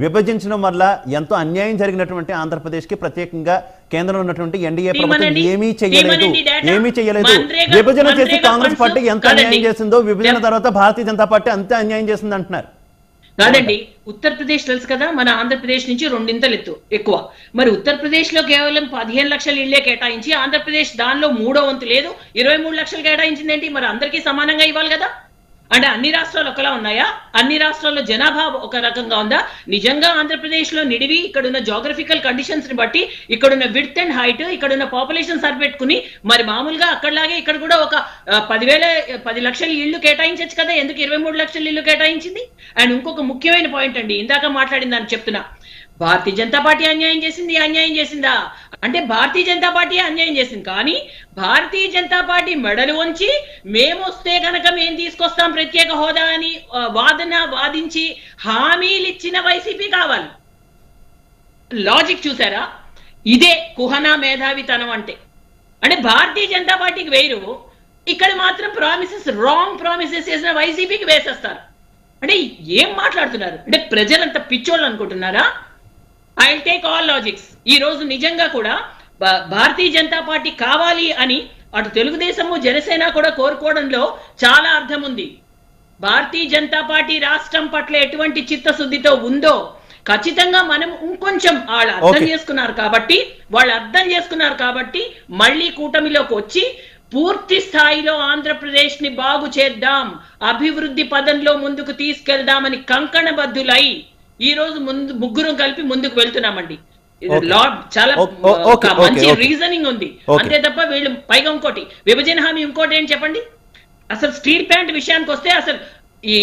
S1: విభజించడం వల్ల ఎంతో అన్యాయం జరిగినటువంటి ఆంధ్రప్రదేశ్ కి ప్రత్యేకంగా కేంద్రంలో ఉన్నటువంటి ఎన్డీఏ ప్రభుత్వం ఏమీ చేయలేదు. విభజన చేసి కాంగ్రెస్ పార్టీ ఎంత అన్యాయం చేసిందో విభజన తర్వాత భారతీయ జనతా పార్టీ అంతే అన్యాయం చేసింది అంటున్నారు.
S3: కాదండి, ఉత్తరప్రదేశ్ తెలుసు కదా, మన ఆంధ్రప్రదేశ్ నుంచి 2 ఇంతలు ఎక్కువ. మరి ఉత్తరప్రదేశ్ లో కేవలం 15 లక్షల ఇళ్లే కేటాయించి ఆంధ్రప్రదేశ్ దానిలో 3వ వంతు లేదు 23 లక్షలు కేటాయించింది ఏంటి? మరి అందరికీ సమానంగా ఇవ్వాలి కదా. అంటే అన్ని రాష్ట్రాలు ఒకలా ఉన్నాయా? అన్ని రాష్ట్రాల్లో జనాభా ఒక రకంగా ఉందా? నిజంగా ఆంధ్రప్రదేశ్ లో నిడివి ఇక్కడున్న జోగ్రఫికల్ కండిషన్స్ ని బట్టి ఇక్కడున్న విడ్త్ అండ్ హైట్ ఇక్కడున్న పాపులేషన్ సరిపెట్టుకుని మరి మామూలుగా అక్కడలాగే ఇక్కడ కూడా ఒక 10 లక్షల ఇళ్లు కేటాయించచ్చు కదా. ఎందుకు 23 లక్షల ఇళ్లు కేటాయించింది? అండ్ ఇంకొక ముఖ్యమైన పాయింట్ అండి, ఇందాక మాట్లాడింది అని చెప్తున్నా, భారతీయ జనతా పార్టీ అన్యాయం చేసిందా అంటే భారతీయ జనతా పార్టీ అన్యాయం చేసింది. కానీ భారతీయ జనతా పార్టీ మెడలు వంచి మేము వస్తే కనుక మేము తీసుకొస్తాం ప్రత్యేక హోదా అని వాదించి హామీలు ఇచ్చిన వైసీపీ కావాలి. లాజిక్ చూసారా? ఇదే కుహనా మేధావితనం అంటే భారతీయ జనతా పార్టీకి వేరు, ఇక్కడ మాత్రం రాంగ్ ప్రామిసెస్ చేసిన వైసీపీకి వేసేస్తారు. అంటే ఏం మాట్లాడుతున్నారు? అంటే ప్రజలంత పిచ్చోళ్ళు అనుకుంటున్నారా? I will take all logics. ఈ రోజు నిజంగా కూడా భారతీయ జనతా పార్టీ కావాలి అని అటు తెలుగుదేశము జనసేన కూడా కోరుకోవడంలో చాలా అర్థం ఉంది. భారతీయ జనతా పార్టీ రాష్ట్రం పట్ల ఎటువంటి చిత్తశుద్ధితో ఉందో ఖచ్చితంగా మనం ఇంకొంచెం వాళ్ళు అర్థం చేసుకున్నారు కాబట్టి మళ్ళీ కూటమిలోకి వచ్చి పూర్తి స్థాయిలో ఆంధ్రప్రదేశ్ ని బాగు చేద్దాం, అభివృద్ధి పదంలో ముందుకు తీసుకెళ్దామని కంకణబద్ధులై ఈ రోజు ముగ్గురం కలిపి ముందుకు వెళ్తున్నామండి. చాలా మంచి రీజనింగ్ ఉంది అంతే తప్ప వీళ్ళు పైగా ఇంకోటి విభజన హామీ ఇంకోటి ఏంటి చెప్పండి. అసలు స్టీల్ ప్లాంట్ విషయానికి వస్తే అసలు ఈ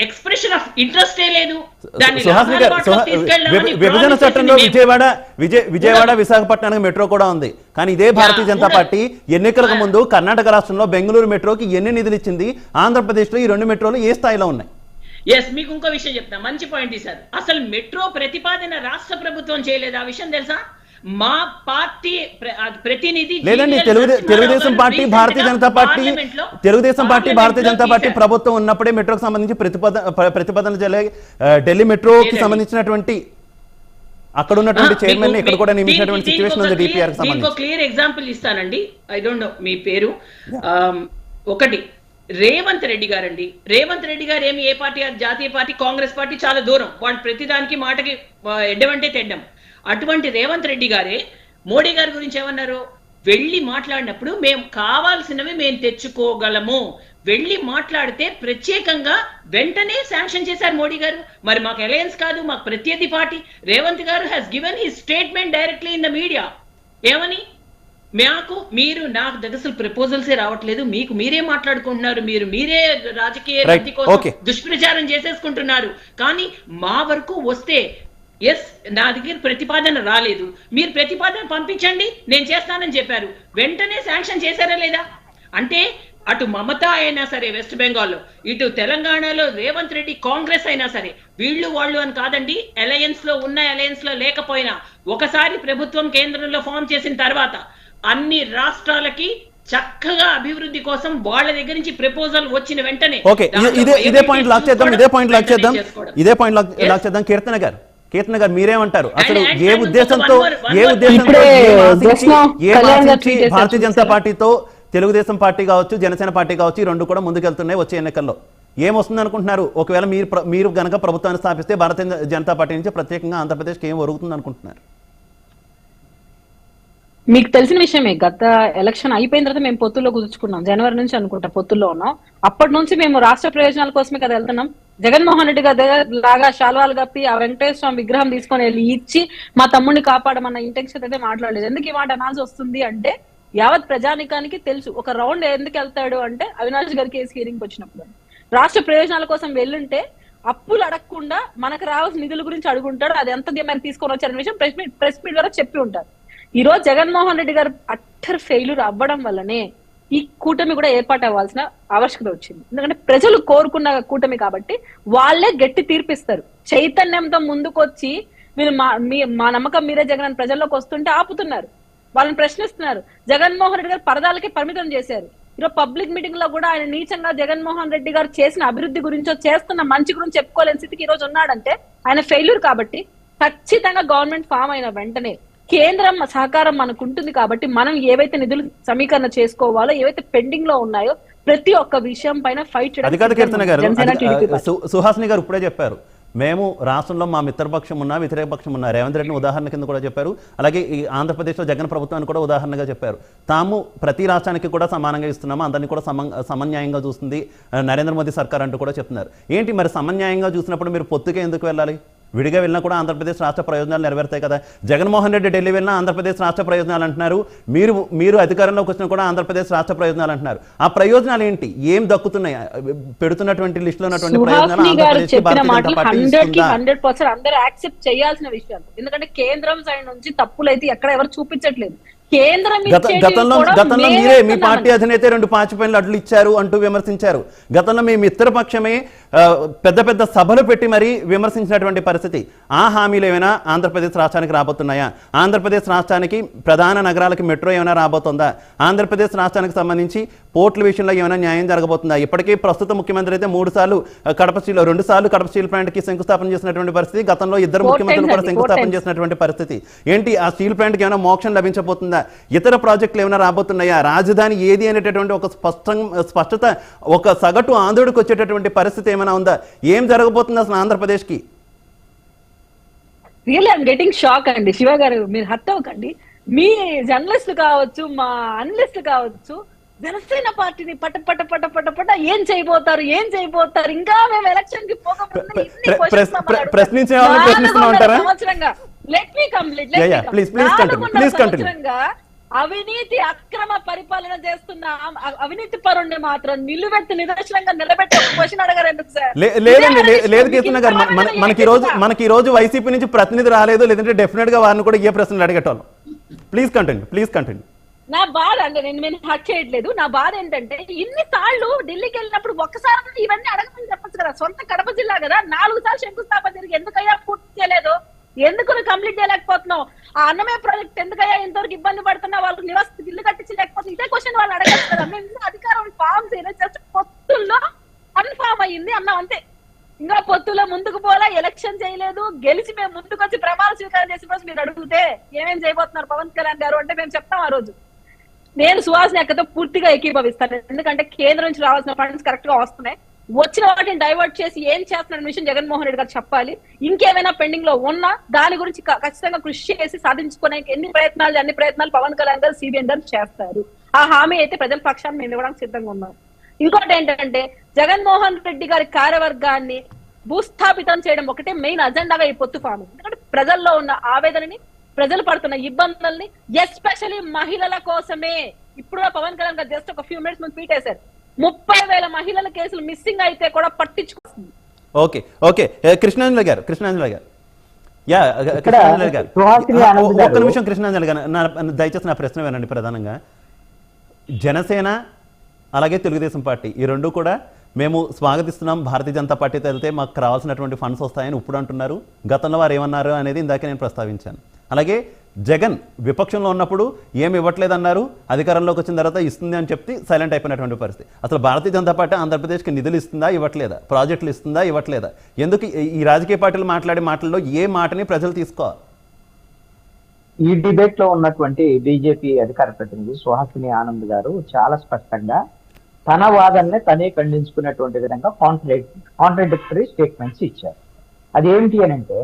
S3: ఎక్స్ప్రెషన్ ఆఫ్ ఇంట్రెస్టే లేదు.
S1: విభజన చట్టంలో విజయవాడ విశాఖపట్నానికి మెట్రో కూడా ఉంది. కానీ ఇదే భారతీయ జనతా పార్టీ ఎన్నికలకు ముందు కర్ణాటక రాష్ట్రంలో బెంగళూరు మెట్రోకి ఎన్ని నిధులు ఇచ్చింది, ఆంధ్రప్రదేశ్ లో ఈ 2 మెట్రోలు ఏ స్థాయిలో ఉన్నాయి?
S3: ఎస్, మీకు ఇంకో విషయం చెప్తా, మంచి పాయింట్ తీశారు. అసలు మెట్రో ప్రతిపాదన రాష్ట్ర ప్రభుత్వం చేయలేదు. ఆ విషయం తెలుసా? మా పార్టీ ప్రతినిధి
S1: లేదండి, తెలుగుదేశం పార్టీ భారతీయ జనతా పార్టీ ప్రభుత్వం ఉన్నప్పుడే మెట్రోకి సంబంధించి ప్రతిపాదనలు జరిగాయి. ఢిల్లీ మెట్రోకి సంబంధించినటువంటి అక్కడ ఉన్నటువంటి చైర్మన్ ఇక్కడ కూడా నియమించినటువంటి సిచువేషన్ ఉంది డిపిఆర్ కి సంబంధించి.
S3: క్లియర్ ఎగ్జాంపుల్ ఇస్తానండి. ఐ డోంట్ నో మీ పేరు. ఒకటి రేవంత్ రెడ్డి గారండి. రేవంత్ రెడ్డి గారు ఏమి ఏ పార్టీ? జాతీయ పార్టీ కాంగ్రెస్ పార్టీ చాలా దూరం. వాళ్ళు ప్రతిదానికి మాటకి ఎడ్డమంటే తెడ్డం. అటువంటి రేవంత్ రెడ్డి గారే మోడీ గారి గురించి ఏమన్నారు? వెళ్ళి మాట్లాడినప్పుడు మేము కావాల్సినవి మేము తెచ్చుకోగలము, వెళ్ళి మాట్లాడితే ప్రత్యేకంగా వెంటనే శాంక్షన్ చేశారు మోడీ గారు. మరి మాకు అలయన్స్ కాదు, మాకు ప్రత్యర్థి పార్టీ. రేవంత్ గారు has given his statement directly in the media. ఏమని? మీరు నాకు దగ్గర ప్రపోజల్సే రావట్లేదు, మీకు మీరే మాట్లాడుకుంటున్నారు, మీరే రాజకీయ లబ్ధి కోసం దుష్ప్రచారం చేసేసుకుంటున్నారు, కానీ మా వరకు వస్తే ఎస్ నా దగ్గర ప్రతిపాదన రాలేదు, మీరు ప్రతిపాదన పంపించండి నేను చేస్తానని చెప్పారు. వెంటనే శాంక్షన్ చేశారా లేదా? అంటే అటు మమతా అయినా సరే వెస్ట్ బెంగాల్లో, ఇటు తెలంగాణలో రేవంత్ రెడ్డి కాంగ్రెస్ అయినా సరే, వీళ్ళు వాళ్ళు అని కాదండి, అలయన్స్ లో ఉన్న అలయన్స్ లో లేకపోయినా ఒకసారి ప్రభుత్వం కేంద్రంలో ఫామ్ చేసిన తర్వాత అన్ని రాష్ట్రాలకి చక్కగా అభివృద్ధి కోసం వాళ్ళ దగ్గర నుంచి ప్రపోజల్ వచ్చిన వెంటనే
S1: ఇదే పాయింట్ లాక్ చేద్దాం. కీర్తన గారు మీరేమంటారు? అసలు ఏ ఉద్దేశంతో భారతీయ జనతా పార్టీతో తెలుగుదేశం పార్టీ కావచ్చు, జనసేన పార్టీ కావచ్చు, ఈ 2 కూడా ముందుకెళ్తున్నాయి వచ్చే ఎన్నికల్లో? ఏమొస్తుంది అనుకుంటున్నారు? ఒకవేళ మీరు గనక ప్రభుత్వాన్ని స్థాపిస్తే భారతీయ జనతా పార్టీ నుంచి ప్రత్యేకంగా ఆంధ్రప్రదేశ్కి ఏం ఒరుగుతుంది అనుకుంటున్నారు?
S2: మీకు తెలిసిన విషయమే, గత ఎలక్షన్ అయిపోయిన తర్వాత మేము పొత్తుల్లో కుదుర్చుకున్నాం. జనవరి నుంచి అనుకుంటా పొత్తుల్లో ఉన్నాం. అప్పటి నుంచి మేము రాష్ట్ర ప్రయోజనాల కోసమే కదా వెళ్తున్నాం. జగన్మోహన్ రెడ్డి గారి లాగా శాల్వాలు కప్పి ఆ వెంకటేశ్వర స్వామి విగ్రహం తీసుకొని వెళ్ళి ఇచ్చి మా తమ్ముడిని కాపాడమన్న ఇంటెన్షన్ అయితే మాట్లాడలేదు. ఎందుకు ఈ మాట అనాల్సి వస్తుంది అంటే, యావత్ ప్రజానికానికి తెలుసు ఒక రౌండ్ ఎందుకు వెళ్తాడు అంటే, అవినాష్ గారి కేసు హియరింగ్ వచ్చినప్పుడు రాష్ట్ర ప్రయోజనాల కోసం వెళ్ళుంటే అప్పులు అడగకుండా మనకు రావాల్సిన నిధుల గురించి అడుగుంటాడు. అది ఎంత మరి తీసుకొని వచ్చారనే విషయం ప్రెస్ మీట్ ద్వారా చెప్పి ఉంటారు. ఈ రోజు జగన్మోహన్ రెడ్డి గారు అట్టర్ ఫెయిల్యూర్ అవ్వడం వల్లనే ఈ కూటమి కూడా ఏర్పాటు అవ్వాల్సిన ఆవశ్యకత వచ్చింది. ఎందుకంటే ప్రజలు కోరుకున్న కూటమి కాబట్టి వాళ్ళే గట్టి తీర్పిస్తారు. చైతన్యంతో ముందుకొచ్చి మీరు మా నమ్మకం మీరే జగన్ అని ప్రజల్లోకి వస్తుంటే ఆపుతున్నారు, వాళ్ళని ప్రశ్నిస్తున్నారు. జగన్మోహన్ రెడ్డి గారు పరదాలకి పరిమితం చేశారు. ఈరోజు పబ్లిక్ మీటింగ్ లో కూడా ఆయన నీచంగా జగన్మోహన్ రెడ్డి గారు చేసిన అభివృద్ధి గురించో చేస్తున్న మంచి గురించి చెప్పుకోలేని స్థితికి ఈ రోజు ఉన్నాడంటే ఆయన ఫెయిల్యూర్. కాబట్టి ఖచ్చితంగా గవర్నమెంట్ ఫామ్ అయిన వెంటనే కేంద్రం సహకారం మనకు ఉంటుంది. కాబట్టి మనం ఏవైతే నిధులు సమీకరణ చేసుకోవాలో, ఏవైతే పెండింగ్ లో ఉన్నాయో ప్రతి ఒక్క విషయం పైన ఫైట్ చేయడం.
S1: సుహాసిని గారు ఇప్పుడే చెప్పారు, మేము రాష్ట్రంలో మా మిత్రపక్షం ఉన్నా వ్యతిరేక పక్షం ఉన్నా. రేవంత్ రెడ్డిని ఉదాహరణ కింద కూడా చెప్పారు. అలాగే ఈ ఆంధ్రప్రదేశ్లో జగన్ ప్రభుత్వాన్ని కూడా ఉదాహరణగా చెప్పారు. తాము ప్రతి రాష్ట్రానికి కూడా సమానంగా ఇస్తున్నాము, అందరినీ కూడా సమన్యాయంగా చూస్తుంది నరేంద్ర మోదీ సర్కార్ అంటూ కూడా చెప్తున్నారు. ఏంటి మరి సమన్యాయంగా చూసినప్పుడు మీరు పొత్తుకే ఎందుకు వెళ్ళాలి? విడిగా వెళ్ళినా కూడా ఆంధ్రప్రదేశ్ రాష్ట్ర ప్రయోజనాలు నెరవేరుతాయి కదా. జగన్మోహన్ రెడ్డి ఢిల్లీ వెళ్ళినా ఆంధ్రప్రదేశ్ రాష్ట్ర ప్రయోజనాలు అంటున్నారు, మీరు అధికారంలోకి వచ్చినా కూడా ఆంధ్రప్రదేశ్ రాష్ట్ర ప్రయోజనాలు అంటున్నారు. ఆ ప్రయోజనాలు ఏంటి? ఏం దక్కుతున్నాయి? పెడుతున్నటువంటి లిస్టులో ఉన్నటువంటి ప్రయోజనాలు ఆంధ్రప్రదేశ్కి భారతీయ జనతా పార్టీ ఇస్తుందా?
S2: 100% అందరూ యాక్సెప్ట్ చేయాల్సిన విషయాలు. ఎందుకంటే కేంద్రం సైడ్ నుంచి తప్పులు అయితే ఎక్కడ ఎవరు చూపించట్లేదు.
S1: గతంలో మీరే మీ పార్టీ అధినేత 2 పాచిపోయిన అడ్లు ఇచ్చారు అంటూ విమర్శించారు. గతంలో మీ మిత్రపక్షమే పెద్ద పెద్ద సభలు పెట్టి మరీ విమర్శించినటువంటి పరిస్థితి. ఆ హామీలు ఏమైనా ఆంధ్రప్రదేశ్ రాష్ట్రానికి రాబోతున్నాయా? ఆంధ్రప్రదేశ్ రాష్ట్రానికి ప్రధాన నగరాలకి మెట్రో ఏమైనా రాబోతుందా? ఆంధ్రప్రదేశ్ రాష్ట్రానికి సంబంధించి పోర్టుల విషయంలో ఏమైనా న్యాయం జరగబోతుందా? ఇప్పటికీ ప్రస్తుత ముఖ్యమంత్రి అయితే 2 సార్లు కడప స్టీల్ ప్లాంట్ కి శంకుస్థాపన చేసినటువంటి పరిస్థితి. గతంలో 2 ముఖ్యమంత్రులు కూడా శంకుస్థాపన చేసినటువంటి పరిస్థితి. ఏంటి ఆ స్టీల్ ప్లాంట్కి ఏమైనా మోక్షం లభించబోతుందా? ఇతర ప్రాజెక్టులు ఏమైనా రాబోతున్నాయా? రాజధాని ఏది అనేటటువంటి ఒక స్పష్టత, ఒక సగటు ఆంధ్రుడికి వచ్చేటటువంటి పరిస్థితి ఏమైనా ఉందా? ఏం జరగబోతుంది అసలు ఆంధ్రప్రదేశ్కి?
S2: రియల్లీ ఐఎమ్ గెటింగ్ షాక్ అండి. శివ గారు మీరు హర్ట్ అవ్వకండి. మీ జర్నలిస్టులు కావచ్చు, మా అనలిస్టులు కావచ్చు, జనసేన పార్టీని పట పట పట పట పట ఏం చేయబోతారు ఇంకా మేము ఎలక్షన్ కి పోకముందు ఇన్ని questions మమ్మల్ని
S1: ప్రశ్నించే వాళ్ళని ప్రశ్నిస్తూనే ఉంటారా?
S2: సంవత్సరంగా let me complete.
S1: Please continue.
S2: అవినీతి అక్రమ పరిపాలన చేస్తున్న అవినీతి పరుణ్ణి మాత్రం నిదర్శనంగా నిలబెట్టే క్వశ్చన్ అడగారు ఎందుకు సార్?
S1: లేదండి, లేదు కీర్తన గారు, మనకి ఈ రోజు వైసీపీ నుంచి ప్రతినిధి రాలేదు, లేదంటే డెఫినెట్ గా వారిని కూడా ఏ ప్రశ్నలు అడిగేటోళ్ళం. Please continue.
S2: నా బాధ అంటే నేను హక్ చేయట్లేదు. నా బాధ ఏంటంటే ఇన్ని సార్లు ఢిల్లీకి వెళ్ళినప్పుడు ఒక్కసారి ఇవన్నీ అడగమని చెప్పచ్చు కదా. సొంత కడప జిల్లా కదా, 4 సార్లు శంకుస్థాపన జరిగి ఎందుకయ్యా పూర్తి చేయలేదు, ఎందుకు కంప్లీట్ చేయలేకపోతున్నావు, ఆ అన్నమయ్య ప్రాజెక్ట్ ఎందుకయ్యా ఇంతవరకు ఇబ్బంది పడుతున్నా, వాళ్ళకి నివాస ఇల్లు కట్టించలేకపోతుంది, ఇదే క్వశ్చన్ వాళ్ళు అడగచ్చు కదా. మేము అధికారం ఫామ్ చేయలేదు, పొత్తుల్లో కన్ఫామ్ అయ్యింది అన్నాం అంతే. ఇంకా పొత్తులో ముందుకు పోలా, ఎలక్షన్ చేయలేదు, గెలిచి మేము ముందుకు వచ్చి ప్రమాణ స్వీకారం చేసిన రోజు మీరు అడిగితే ఏమేం చేయబోతున్నారు పవన్ కళ్యాణ్ గారు అంటే మేము చెప్తాం ఆ రోజు. నేను సుహాసిని అక్కతో పూర్తిగా ఏకీభవిస్తాను. ఎందుకంటే కేంద్రం నుంచి రావాల్సిన ఫండ్స్ కరెక్ట్ గా వస్తున్నాయి. వచ్చిన వాటిని డైవర్ట్ చేసి ఏం చేస్తున్న విషయం జగన్మోహన్ రెడ్డి గారు చెప్పాలి. ఇంకేమైనా పెండింగ్ లో ఉన్నా దాని గురించి ఖచ్చితంగా కృషి చేసి సాధించుకునే అన్ని ప్రయత్నాలు పవన్ కళ్యాణ్ గారు, సిబిఎన్ గారు చేస్తారు. ఆ హామీ అయితే ప్రజల పక్షాన్ని మేము ఇవ్వడానికి సిద్ధంగా ఉన్నాం. ఇంకోటి ఏంటంటే జగన్మోహన్ రెడ్డి గారి కార్యవర్గాన్ని భూస్థాపితం చేయడం ఒకటే మెయిన్ అజెండాగా ఈ పొత్తు ఫామ్. ఎందుకంటే ప్రజల్లో ఉన్న ఆవేదనని, ప్రజలు పడుతున్న ఇబ్బందుల్ని, ఎస్పెషలీ మహిళల కోసమే. ఇప్పుడు పవన్ కళ్యాణ్ గారు జస్ట్ ఒక ఫ్యూ మినిట్స్ ముందు ట్వీట్ చేశారు, 30,000 మహిళల కేసులు మిస్సింగ్ అయితే కూడా పట్టించుకొస్తుంది.
S1: ఓకే కృష్ణాంజలి గారు ఒక్క నిమిషం. కృష్ణాంజలి గారు దయచేసి నా ప్రశ్న వినండి. ప్రధానంగా జనసేన అలాగే తెలుగుదేశం పార్టీ ఈ రెండు కూడా మేము స్వాగతిస్తున్నాం, భారతీయ జనతా పార్టీతో వెళ్తే మాకు రావాల్సినటువంటి ఫండ్స్ వస్తాయని ఇప్పుడు అంటున్నారు. గతంలో వారు ఏమన్నారు అనేది ఇందాక నేను ప్రస్తావించాను. అలాగే జగన్ విపక్షంలో ఉన్నప్పుడు ఏమి ఇవ్వట్లేదన్నారు, అధికారంలోకి వచ్చిన తర్వాత ఇస్తుంది అని చెప్పి సైలెంట్ అయిపోయినటువంటి పరిస్థితి. అసలు భారతీయ జనతా పార్టీ ఆంధ్రప్రదేశ్కి నిధులు ఇస్తుందా, ఇవ్వట్లేదా, ప్రాజెక్టులు ఇస్తుందా, ఇవ్వట్లేదా? ఎందుకు ఈ రాజకీయ పార్టీలు మాట్లాడే మాటల్లో ఏ మాటని ప్రజలు తీసుకోవాలి?
S4: ఈ డిబేట్ లో ఉన్నటువంటి బీజేపీ అధికార ప్రతినిధి సుహాసిని ఆనంద్ గారు చాలా స్పష్టంగా తన వాదనని తనే ఖండించుకున్నటువంటి విధంగా కాంట్రాడిక్టరీ స్టేట్మెంట్స్ ఇచ్చారు. అదేమిటి అని అంటే,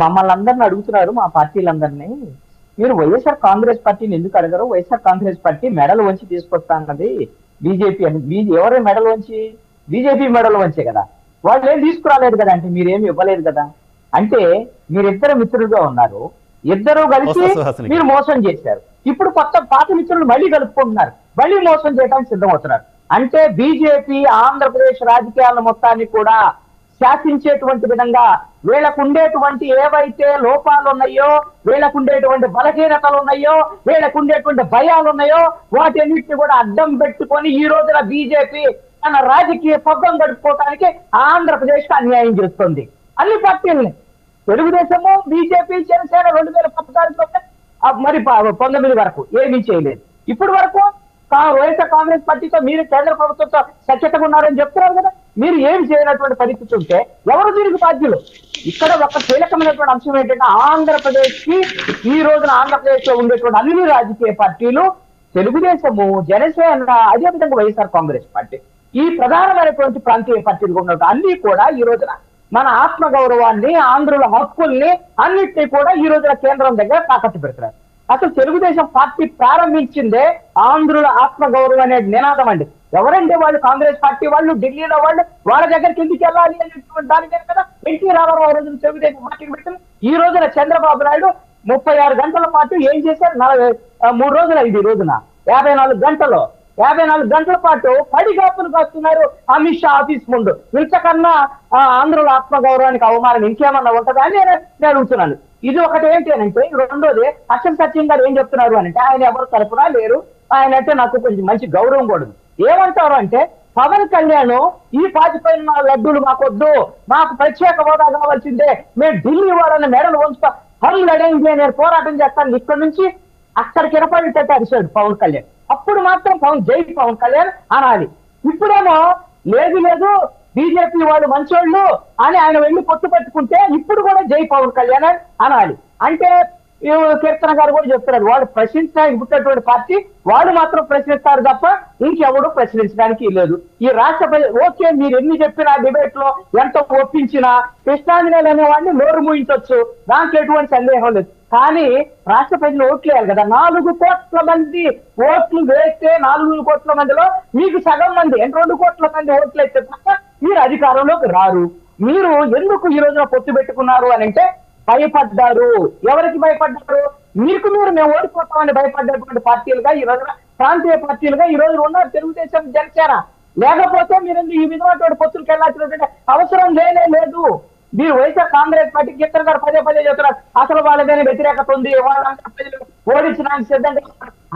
S4: మమ్మల్ని అందరిని అడుగుతున్నారు, మా పార్టీలందరినీ, మీరు వైఎస్ఆర్ కాంగ్రెస్ పార్టీని ఎందుకు అడగరు? వైఎస్ఆర్ కాంగ్రెస్ పార్టీ మెడలు వంచి తీసుకొస్తా అన్నది బీజేపీ అని. ఎవరే మెడలు వంచి? బీజేపీ మెడలు వంచే కదా. వాళ్ళు ఏం తీసుకురాలేదు కదా, అంటే మీరేమి ఇవ్వలేదు కదా. అంటే మీరిద్దరు మిత్రులుగా ఉన్నారు, ఇద్దరు కలిసి మీరు మోసం చేశారు. ఇప్పుడు పాత మిత్రులు మళ్ళీ కలుపుకుంటున్నారు, మళ్ళీ మోసం చేయడానికి సిద్ధమవుతున్నారు. అంటే బీజేపీ ఆంధ్రప్రదేశ్ రాజకీయాల మొత్తాన్ని కూడా శాసించేటువంటి విధంగా వీళ్ళకు ఉండేటువంటి ఏవైతే లోపాలు ఉన్నాయో, వీళ్ళకు ఉండేటువంటి బలహీనతలు ఉన్నాయో, వీళ్ళకు ఉండేటువంటి భయాలు ఉన్నాయో, వాటన్నిటిని కూడా అడ్డం పెట్టుకొని ఈ రోజున బీజేపీ తన రాజకీయ పబ్బం గడుపుకోవడానికి ఆంధ్రప్రదేశ్ కు అన్యాయం చేస్తుంది. అన్ని పార్టీలని, తెలుగుదేశము, బీజేపీ, జనసేన 2014 మరి 19 వరకు ఏమీ చేయలేదు. ఇప్పుడు వరకు వైఎస్ఆర్ కాంగ్రెస్ పార్టీతో మీరు కేంద్ర ప్రభుత్వంతో సఖ్యతగా ఉన్నారని చెప్తున్నారు కదా. మీరు ఏం చేయనటువంటి పరిస్థితి ఉంటే ఎవరు దీనికి బాధ్యులు? ఇక్కడ ఒక కీలకమైనటువంటి అంశం ఏంటంటే, ఆంధ్రప్రదేశ్ కి ఈ రోజున ఆంధ్రప్రదేశ్ లో ఉండేటువంటి అన్ని రాజకీయ పార్టీలు, తెలుగుదేశము, జనసేన, అదేవిధంగా వైఎస్ఆర్ కాంగ్రెస్ పార్టీ, ఈ ప్రధానమైనటువంటి ప్రాంతీయ పార్టీలు ఉన్నటువంటి అన్ని కూడా ఈ రోజున మన ఆత్మ గౌరవాన్ని, ఆంధ్రుల హక్కుల్ని అన్నిటినీ కూడా ఈ రోజున కేంద్రం దగ్గర తాకట్టు పెడుతున్నారు. అసలు తెలుగుదేశం పార్టీ ప్రారంభించిందే ఆంధ్రుల ఆత్మ గౌరవం అనే నినాదం అండి. ఎవరంటే వాళ్ళు? కాంగ్రెస్ పార్టీ వాళ్ళు, ఢిల్లీలో వాళ్ళు, వాళ్ళ దగ్గరికి ఎందుకు వెళ్ళాలి అనేటువంటి దాని మీద కదా ఎన్టీ రామారావు రోజున తెలుగుదేశం పార్టీకి పెట్టింది. ఈ రోజున చంద్రబాబు నాయుడు 36 గంటల పాటు ఏం చేశారు? 3 రోజులు అయింది. ఈ రోజున 54 గంటల పాటు పడిగాపులు కాస్తున్నారు అమిత్ షా ఆఫీస్ ముందు. ఇంతకన్నా ఆంధ్రుల ఆత్మగౌరవానికి అవమానం ఇంకేమన్నా ఉంటుందా అని నేను అడుగుతున్నాను. ఇది ఒకటి ఏంటి అని అంటే, రెండోది అక్షర సత్యం గారు ఏం చెప్తున్నారు అని అంటే, ఆయన ఎవరు తరపున లేరు, ఆయన అంటే నాకు కొంచెం మంచి గౌరవం కూడా. ఏమంటారు అంటే, పవన్ కళ్యాణ్ ఈ 45 లడ్డూలు మాకొద్దు, మాకు ప్రత్యేక హోదా కావాల్సిందే, మేము ఢిల్లీ వాళ్ళని మెడలు వంచుతా, హమ్ లడేంగే, నేను పోరాటం చేస్తాను, ఇక్కడ నుంచి అక్కడికి వినపడేటట్టు అరిశాడు పవన్ కళ్యాణ్. అప్పుడు మాత్రం జై పవన్ కళ్యాణ్ అనాలి. ఇప్పుడేమో లేదు బీజేపీ వాళ్ళు మంచోళ్ళు అని ఆయన వెళ్ళి పొత్తు పెట్టుకుంటే ఇప్పుడు కూడా జై పవన్ కళ్యాణ్ అనాలి. అంటే కీర్తన గారు కూడా చెప్తున్నారు, వాళ్ళు ప్రశ్నించడానికి పుట్టినటువంటి పార్టీ, వాళ్ళు మాత్రం ప్రశ్నిస్తారు తప్ప ఇంకెవడు ప్రశ్నించడానికి లేదు. ఈ రాష్ట్ర ఓకే, మీరు ఎన్ని చెప్పినా డిబేట్ లో ఎంత ఒప్పించినా కృష్ణాంజనేయులు అనేవాడిని నోరు మూయించవచ్చు, దాంట్లో ఎటువంటి సందేహం లేదు. కానీ రాష్ట్ర ప్రజలు ఓట్లు వేయాలి కదా. 4 కోట్ల మంది ఓట్లు వేస్తే 4 కోట్ల మందిలో మీకు సగం మంది 2 కోట్ల మంది ఓట్లు వేస్తే తప్ప మీరు అధికారంలోకి రారు. మీరు ఎందుకు ఈ రోజున పొత్తు పెట్టుకున్నారు అని అంటే భయపడ్డారు. ఎవరికి భయపడ్డారు? మీకు మీరు మేము ఓడిపోతామని భయపడ్డటువంటి పార్టీలుగా ఈ రోజున, ప్రాంతీయ పార్టీలుగా ఈ రోజు ఉన్నారు తెలుగుదేశం, జనసేన. లేకపోతే మీరు ఈ విధమైనటువంటి పొత్తులకు వెళ్ళాల్సినటువంటి అవసరం లేదు. మీరు వైఎస్ఆర్ కాంగ్రెస్ పార్టీ కీర్తన గారు పదే చెప్తున్నారు, అసలు వాళ్ళదైనా వ్యతిరేకత ఉంది, వాళ్ళంతా ప్రజలు ఓడించడానికి సిద్ధంగా,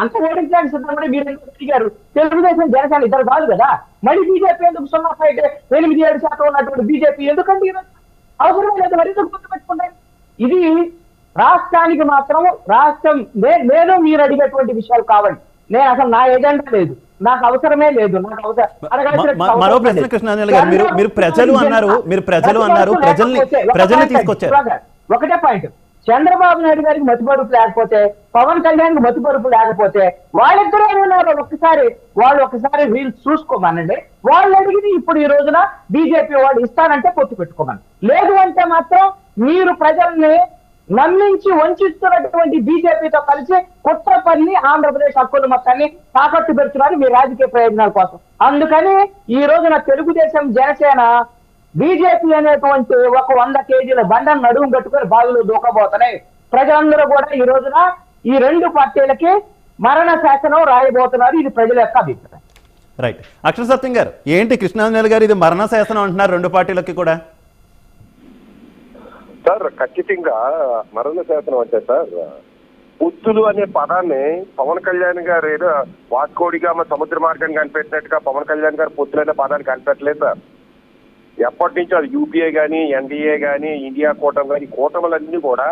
S4: అంత ఓడించడానికి సిద్ధంగా మీరు ఎందుకు తిరిగారు? తెలుగుదేశం జనసేన ఇద్దరు కాదు కదా, మరి బీజేపీ ఎందుకు 0.87% ఉన్నటువంటి బీజేపీ ఎందుకంటే ఈరోజు అవసరం లేదు, మరి ఎందుకు గుర్తు పెట్టుకుంటారు? ఇది రాష్ట్రానికి మాత్రం రాష్ట్రం నేను మీరు అడిగేటువంటి విషయాలు కావండి. నేను అసలు నా ఎజెండా లేదు, నాకు అవసరమే లేదు, నాకు
S1: మరో ప్రశ్న కృష్ణాంజలి గారు, మీరు ప్రజలు అన్నారు, ప్రజల్ని తీసుకొచ్చారు.
S4: ఒకటే పాయింట్, చంద్రబాబు నాయుడు గారికి మతిపరుపు లేకపోతే, పవన్ కళ్యాణ్ మతిపరుపు లేకపోతే, వాళ్ళిద్దరూ ఉన్నారు. ఒకసారి రీల్స్ చూసుకోమనండి. వాళ్ళు అడిగింది ఇప్పుడు ఈ రోజున బీజేపీ వాళ్ళు ఇస్తానంటే పొత్తు పెట్టుకోమని, లేదు అంటే మాత్రం మీరు ప్రజల్ని నమ్మించి వంచిస్తున్నటువంటి బీజేపీతో కలిసి కుట్రపల్లి ఆంధ్రప్రదేశ్ హక్కుల మొత్తాన్ని తాకట్టు పెడుతున్నారు మీ రాజకీయ ప్రయోజనాల కోసం. అందుకని ఈ రోజున తెలుగుదేశం జనసేన బీజేపీ అనేటువంటి ఒక 100 కేజీల బండను నడుము కట్టుకొని బావిలో దూకబోతున్నాయి. ప్రజలందరూ కూడా ఈ రోజున ఈ 2 పార్టీలకి మరణ శాసనం రాయబోతున్నారు. ఇది ప్రజల యొక్క అభిప్రాయం.
S1: రైట్. అక్షర సత్యం గారు, ఏంటి కృష్ణాంజలి గారు ఇది మరణ శాసనం అంటున్నారు 2 పార్టీలకి కూడా?
S5: సార్ ఖచ్చితంగా మరణ శాసనం అంటే సార్, పొత్తులు అనే పదాన్ని పవన్ కళ్యాణ్ గారు ఏదో వాస్కోడిగా సముద్ర మార్గాన్ని కనిపెట్టినట్టుగా పవన్ కళ్యాణ్ గారు పొత్తులు అనే పదాన్ని కనిపెట్టలేదు సార్. ఎప్పటి నుంచో అది యూపీఏ కానీ, ఎన్డీఏ కానీ, ఇండియా కూటమి కానీ, కూటములన్నీ కూడా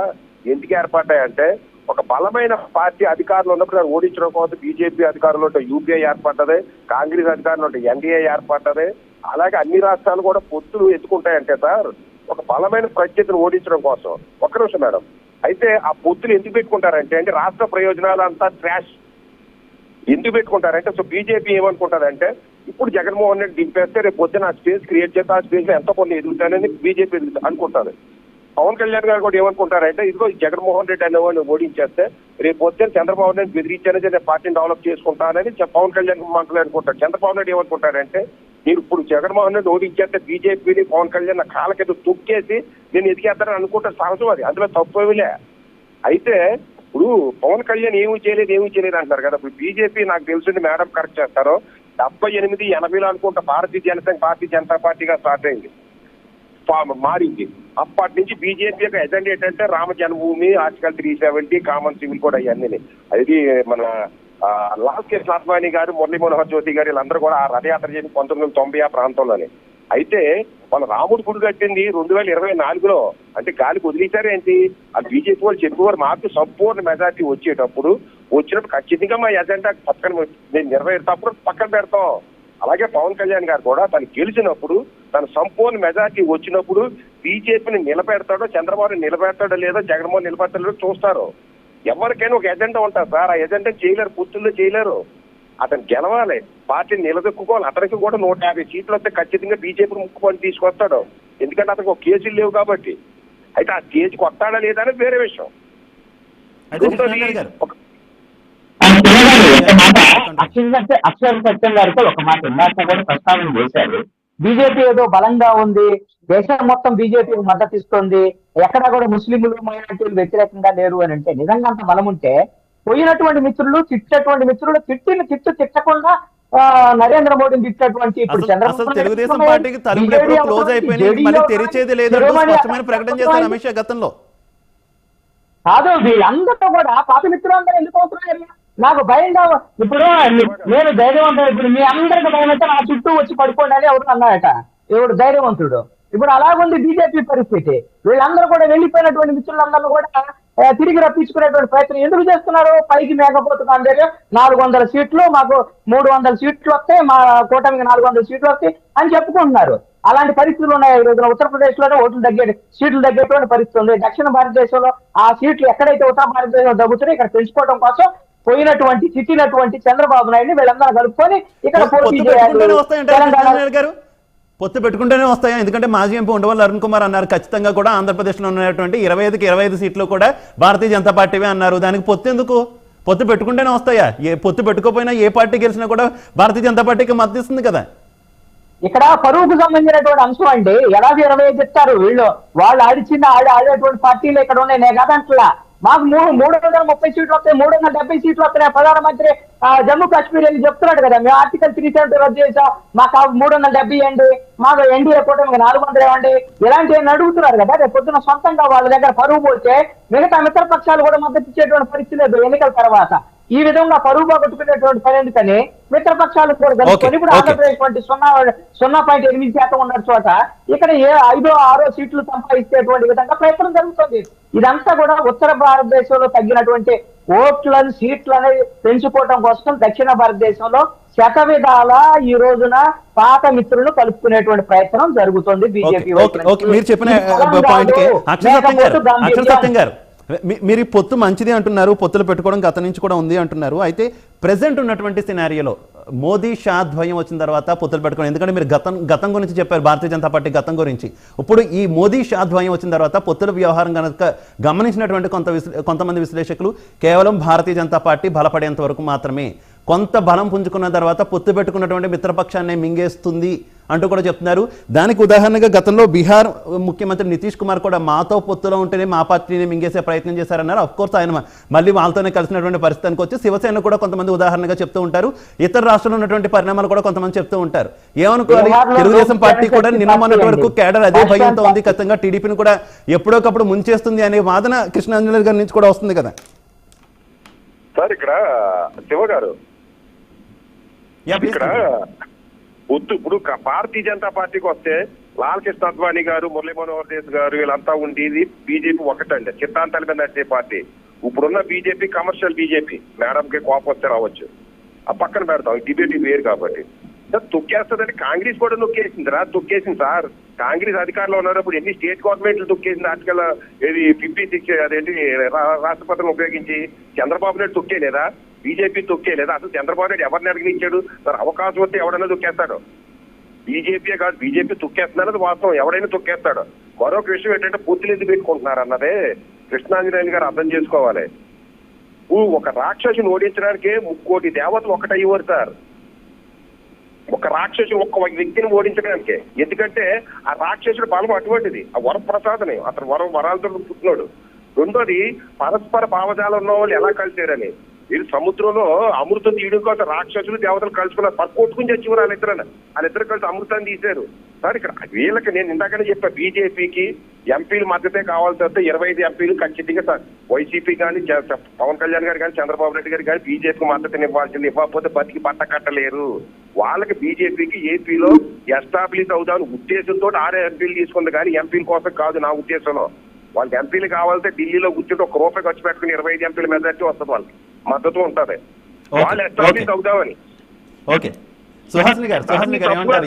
S5: ఎందుకు ఏర్పడ్డాయంటే ఒక బలమైన పార్టీ అధికారంలో ఉన్నప్పుడు దాన్ని ఓడించడం కోసం బీజేపీ అధికారంలో ఉంటే యూపీఏ ఏర్పడ్డది, కాంగ్రెస్ అధికారంలో ఉంటే ఎన్డీఏ ఏర్పడ్డది. అలాగే అన్ని రాష్ట్రాలు కూడా పొత్తులు ఎత్తుకుంటాయంటే సార్ ఒక బలమైన ప్రత్యర్థిని ఓడించడం కోసం. ఒక్క నిమిషం మేడం. అయితే ఆ పొత్తులు ఎందుకు పెట్టుకుంటారంటే రాష్ట్ర ప్రయోజనాలు అంతా ట్రాష్ ఎందుకు పెట్టుకుంటారంటే, సో బీజేపీ ఏమనుకుంటారంటే ఇప్పుడు జగన్మోహన్ రెడ్డి దింపేస్తే రేపు పొద్దున ఆ స్పేస్ క్రియేట్ చేస్తే ఆ స్పేస్ లో ఎంత కొన్ని ఎదుగుతానని బీజేపీ అనుకుంటారు. పవన్ కళ్యాణ్ గారు కూడా ఏమనుకుంటారంటే ఇదిగో జగన్మోహన్ రెడ్డి అనేవాడిని ఓడించేస్తే రేపు పొద్దున చంద్రబాబు నాయుడు బెదిరించానని నేను పార్టీని డెవలప్ చేసుకుంటానని పవన్ కళ్యాణ్ మాట్లాడుకుంటారు. చంద్రబాబు నాయుడు ఏమనుకుంటారంటే మీరు ఇప్పుడు జగన్మోహన్ రెడ్డి ఓడించేస్తే బీజేపీని పవన్ కళ్యాణ్ కాళ్ళ కింద తొక్కేసి నేను ఎదిగేస్తానని అనుకుంటారు. సహజం అది, అందులో తప్పేమిలే. అయితే ఇప్పుడు పవన్ కళ్యాణ్ ఏమీ చేయలేదు అంటారు కదా. ఇప్పుడు బీజేపీ నాకు తెలుసుండి మేడం కరెక్ట్ చేస్తారు, 78, 80లో అనుకుంటా భారతీయ జనతా పార్టీగా స్టార్ట్ అయింది, మారింది. అప్పటి నుంచి బీజేపీ యొక్క ఎజెండా ఏంటంటే రామ జన్మభూమి, ఆర్టికల్ 370, కామన్ సివిల్ కోడ్ అవన్నీ. అది మన లాల్ కృష్ణ అద్వానీ గారు, మురళీ మనోహర్ జ్యోతి గారు వీళ్ళందరూ కూడా ఆ రథయాత్ర చేసి 1990 ఆ ప్రాంతంలోనే. అయితే వాళ్ళ రాముడు గుడి కట్టింది 2024లో, అంటే గాలికి వదిలేశారు ఏంటి? ఆ బీజేపీ వాళ్ళు చెప్పేవారు మాకు సంపూర్ణ మెజార్టీ వచ్చేటప్పుడు వచ్చినప్పుడు ఖచ్చితంగా మా ఎజెండా పక్కన నేను నెరవేర్తప్పుడు పక్కన పెడతాం. అలాగే పవన్ కళ్యాణ్ గారు కూడా తను గెలిచినప్పుడు తన సంపూర్ణ మెజార్టీ వచ్చినప్పుడు బీజేపీని నిలబెడతాడో, చంద్రబాబు నిలబెడతాడో లేదో, జగన్మోహన్ నిలబెడతాడో చూస్తారు. ఎవరికైనా ఒక ఎజెండా ఉంటుంది సార్, ఆ ఎజెండా చేయలేరు, పొత్తుల్లో చేయలేరు. అతను గెలవాలి, పార్టీని నిలదొక్కుకోవాలి. అతనికి కూడా 150 సీట్లు వస్తే ఖచ్చితంగా బీజేపీ ముక్కుకొని తీసుకొస్తాడు, ఎందుకంటే అతనికి ఒక కేసులు లేవు కాబట్టి. అయితే ఆ కేసు కొట్టాడా లేదా అనేది వేరే విషయం.
S4: అక్షర సత్యం గారితో ఒక మాట ఇందాక కూడా ప్రస్తావన చేశారు. బీజేపీ ఏదో బలంగా ఉంది, దేశం మొత్తం బీజేపీకి మద్దతు ఇస్తుంది, ఎక్కడా కూడా ముస్లింలు మైనారిటీలు వ్యతిరేకంగా లేరు అని అంటే నిజంగా అంత బలం ఉంటే పోయినటువంటి మిత్రులు తిట్టేటువంటి మిత్రులు తిట్టకుండా నరేంద్ర మోడీని తిట్టినటువంటి ఇప్పుడు
S1: చంద్రబాబు తెలుగుదేశం పార్టీకి తలుపులు ఎప్పుడో క్లోజ్ అయిపోయింది, మళ్ళీ తెరిచేది లేదంటూ స్పష్టమైన ప్రకటన చేశారు అమిత్ షా గతంలో.
S4: కాదు, వీళ్ళందరితో కూడా పాత మిత్రులందరూ ఎందుకు అవుతున్నాయి? నాకు భయంగా ఇప్పుడు నేను ధైర్యవంతుడు, ఇప్పుడు మీ అందరికి భయం అయితే నా చుట్టూ వచ్చి పడుకోండి అని ఎవరు అన్నారట, ఎవడు ధైర్యవంతుడు. ఇప్పుడు అలాగుంది బీజేపీ పరిస్థితి. వీళ్ళందరూ కూడా వెళ్ళిపోయినటువంటి మిత్రులందరూ కూడా తిరిగి రప్పించుకునేటువంటి ప్రయత్నం ఎందుకు చేస్తున్నారు? పైకి మేకపోతు కాంగ్రెస్ 400 సీట్లు, మాకు 300 సీట్లు వస్తాయి, మా కూటమికి 400 సీట్లు వస్తాయి అని చెప్పుకుంటున్నారు. అలాంటి పరిస్థితులు ఉన్నాయి. ఈ రోజున ఉత్తరప్రదేశ్ లోనే సీట్లు తగ్గేటువంటి పరిస్థితి ఉంది. దక్షిణ భారతదేశంలో ఆ సీట్లు ఎక్కడైతే ఉత్తర భారతదేశంలో తగ్గుతున్నాయో ఇక్కడ తెలుసుకోవడం కోసం చిట్టినటువంటి చంద్రబాబు నాయుడిని వీళ్ళందరూ కలుపుకొని ఇక్కడ పోటీ చేయాలి.
S1: పొత్తు పెట్టుకుంటేనే వస్తాయా? ఎందుకంటే మాజీ ఎంపీ ఉండవల్లి అరుణ్ కుమార్ అన్నారు ఖచ్చితంగా కూడా ఆంధ్రప్రదేశ్లో ఉన్నటువంటి 25కి 25 సీట్లు కూడా భారతీయ జనతా పార్టీవే అన్నారు. దానికి పొత్తు ఎందుకు? పొత్తు పెట్టుకుంటేనే వస్తాయా? పొత్తు పెట్టుకోపోయినా ఏ పార్టీ గెలిచినా కూడా భారతీయ జనతా పార్టీకి మద్దతు ఇస్తుంది కదా.
S4: ఇక్కడ పరువుకు సంబంధించినటువంటి అంశం అండి. 25 చెప్తారు వీళ్ళు, వాళ్ళు ఆడేటువంటి పార్టీలు ఇక్కడ ఉన్నాయి కాదంట్లా. మాకు 330 సీట్లు వస్తాయి, 370 సీట్లు వస్తున్నాయి. ప్రధానమంత్రి జమ్మూ కాశ్మీర్ వెళ్ళి చెప్తున్నాడు కదా, మేము ఆర్టికల్ 370 రద్దు చేసాం, మాకు 370 ఇవ్వండి, మాకు ఎన్డీఏ కూటమికి 400 ఇవ్వండి, ఇలాంటివి అడుగుతున్నారు కదా. రేపు పొద్దున సొంతంగా వాళ్ళ దగ్గర పరువు పోతే మిగతా మిత్ర పక్షాలు కూడా మద్దతు ఇచ్చేటువంటి పరిస్థితి లేదు ఎన్నికల తర్వాత. ఈ విధంగా పరువు పోగొట్టుకునేటువంటి పని ఎందుకని మిత్రపక్షాలు కూడా కలుపుకొని ఇప్పుడు ఆంధ్రప్రదేశ్ వంటి 0.8% ఉన్న చోట ఇక్కడ 5-6 సీట్లు సంపాదించేటువంటి విధంగా ప్రయత్నం జరుగుతుంది. ఇదంతా కూడా ఉత్తర భారతదేశంలో తగ్గినటువంటి సీట్లను పెంచుకోవడం కోసం దక్షిణ భారతదేశంలో శతవిధాల ఈ రోజున పాత మిత్రులను కలుపుకునేటువంటి ప్రయత్నం జరుగుతుంది బీజేపీ.
S1: మీరు చెప్పిన పాయింట్ కి అక్షర సత్యం గారు, మీరు ఈ పొత్తు మంచిది అంటున్నారు, పొత్తులు పెట్టుకోవడం గత నుంచి కూడా ఉంది అంటున్నారు. అయితే ప్రెసెంట్ ఉన్నటువంటి సినారియోలో మోదీ షా ద్వయం వచ్చిన తర్వాత పొత్తులు పెట్టుకోవడం, ఎందుకంటే మీరు గతం గురించి చెప్పారు, భారతీయ జనతా పార్టీ గతం గురించి. ఇప్పుడు ఈ మోదీ షా ద్వయం వచ్చిన తర్వాత పొత్తుల వ్యవహారం కనుక గమనించినటువంటి కొంతమంది విశ్లేషకులు కేవలం భారతీయ జనతా పార్టీ బలపడేంత వరకు మాత్రమే, కొంత బలం పుంజుకున్న తర్వాత పొత్తు పెట్టుకున్నటువంటి మిత్రపక్షాన్ని మింగేస్తుంది అంటూ కూడా చెప్తున్నారు. దానికి ఉదాహరణగా గతంలో బీహార్ ముఖ్యమంత్రి నితీష్ కుమార్ కూడా మాతో పొత్తులో ఉంటేనే మా పార్టీని మింగేసే ప్రయత్నం చేశారన్నారు. అఫ్కోర్స్ ఆయన మళ్ళీ వాళ్ళతోనే కలిసినటువంటి పరిస్థితికి వచ్చి శివసేన కూడా కొంతమంది ఉదాహరణగా చెప్తూ ఉంటారు. ఇతర రాష్ట్రంలో ఉన్నటువంటి పరిణామాలు కూడా కొంతమంది చెప్తూ ఉంటారు. ఏమనుకోవాలి, తెలుగుదేశం పార్టీ కూడా నిన్న మొన్నటి వరకు కేడర్ అదే భయంతో ఉంది, ఖచ్చితంగా టీడీపీని కూడా ఎప్పుడోకప్పుడు ముంచేస్తుంది అనే వాదన కృష్ణాంజలి గారి నుంచి కూడా వస్తుంది కదా
S5: సార్. ఇక్కడ శివ గారు, ఇక్కడ ఇప్పుడు భారతీయ జనతా పార్టీకి వస్తే లాల్ కృష్ణ అద్వానీ గారు, మురళీ మనోహర్ దేశ్ గారు వీళ్ళంతా ఉండేది బీజేపీ ఒకటండి, సిద్ధాంతాల మీద నడిచే పార్టీ. ఇప్పుడున్న బీజేపీ కమర్షియల్ బీజేపీ, మేడంకి కోపం వస్తే రావచ్చు, ఆ పక్కన పెడతాం, డిబేట్ వేరు కాబట్టి. తొక్కేస్తుందంటే కాంగ్రెస్ కూడా తొక్కేసింది సార్. కాంగ్రెస్ అధికారంలో ఉన్నప్పుడు ఎన్ని స్టేట్ గవర్నమెంట్లు తొక్కేసింది. ఆర్టికల్ 56 అదేంటి రాష్ట్రపతిని ఉపయోగించి చంద్రబాబు నాయుడు తొక్కేలేదా? బీజేపీ తొక్కేలేదా? అసలు చంద్రబాబు నాయుడు ఎవరిని అడిగినిచ్చాడు సార్? అవకాశం వస్తే ఎవడైనా తొక్కేస్తాడు. బీజేపీ కాదు, బీజేపీ తొక్కేస్తున్నది వాస్తవం, ఎవడైనా తొక్కేస్తాడు. మరొక విషయం ఏంటంటే పొత్తులు ఎందుకు పెట్టుకుంటున్నారు అన్నదే కృష్ణాంజనేయులు గారు అర్థం చేసుకోవాలి. ఒక రాక్షసుని ఓడించడానికే 3 కోటి దేవతలు ఒకటయ్యేవారు సార్. ఒక రాక్షసుడు ఒక్క వ్యక్తిని ఓడించడానికి. ఎందుకంటే ఆ రాక్షసుడు బలం అటువంటిది, ఆ వరప్రసాదనే, అతను వరాలతో పుట్టినాడు. రెండోది పరస్పర భావజాలం ఉన్న వాళ్ళు ఎలా కలిసారని. వీళ్ళు సముద్రంలో అమృతం తీయడం కోసం రాక్షసులు దేవతలు కలుసుకున్నారు, కొట్టుకుని చచ్చివారు వాళ్ళిద్దరు కలిసి అమృతాన్ని తీశారు సార్. ఇక్కడ వీళ్ళకి నేను ఇందాకనే చెప్పా, బీజేపీకి ఎంపీలు మద్దతే కావాల్సి వస్తే 25 ఎంపీలు ఖచ్చితంగా సార్. వైసీపీ కానీ పవన్ కళ్యాణ్ గారు కానీ చంద్రబాబు నాయుడు గారు కానీ బీజేపీకి మద్దతుని ఇవ్వాల్సింది, ఇవ్వకపోతే బతికి బట్ట కట్టలేరు. వాళ్ళకి బీజేపీకి ఏపీలో ఎస్టాబ్లిష్ అవుదాని ఉద్దేశంతో 6 ఎంపీలు తీసుకుంది కానీ ఎంపీల కోసం కాదు నా ఉద్దేశంలో. వాళ్ళకి ఎంపీలు కావాలంటే ఢిల్లీలో కూర్చుంటే ₹1 ఖర్చు పెట్టుకుని 25 ఎంపీల మెజార్టీ వస్తుంది, వాళ్ళకి మద్దతు ఉంటుంది. వాళ్ళు ఎస్టాబ్లిష్ అవుదామని.
S1: ఓకే, సుహాసిని గారు ఏమంటారు?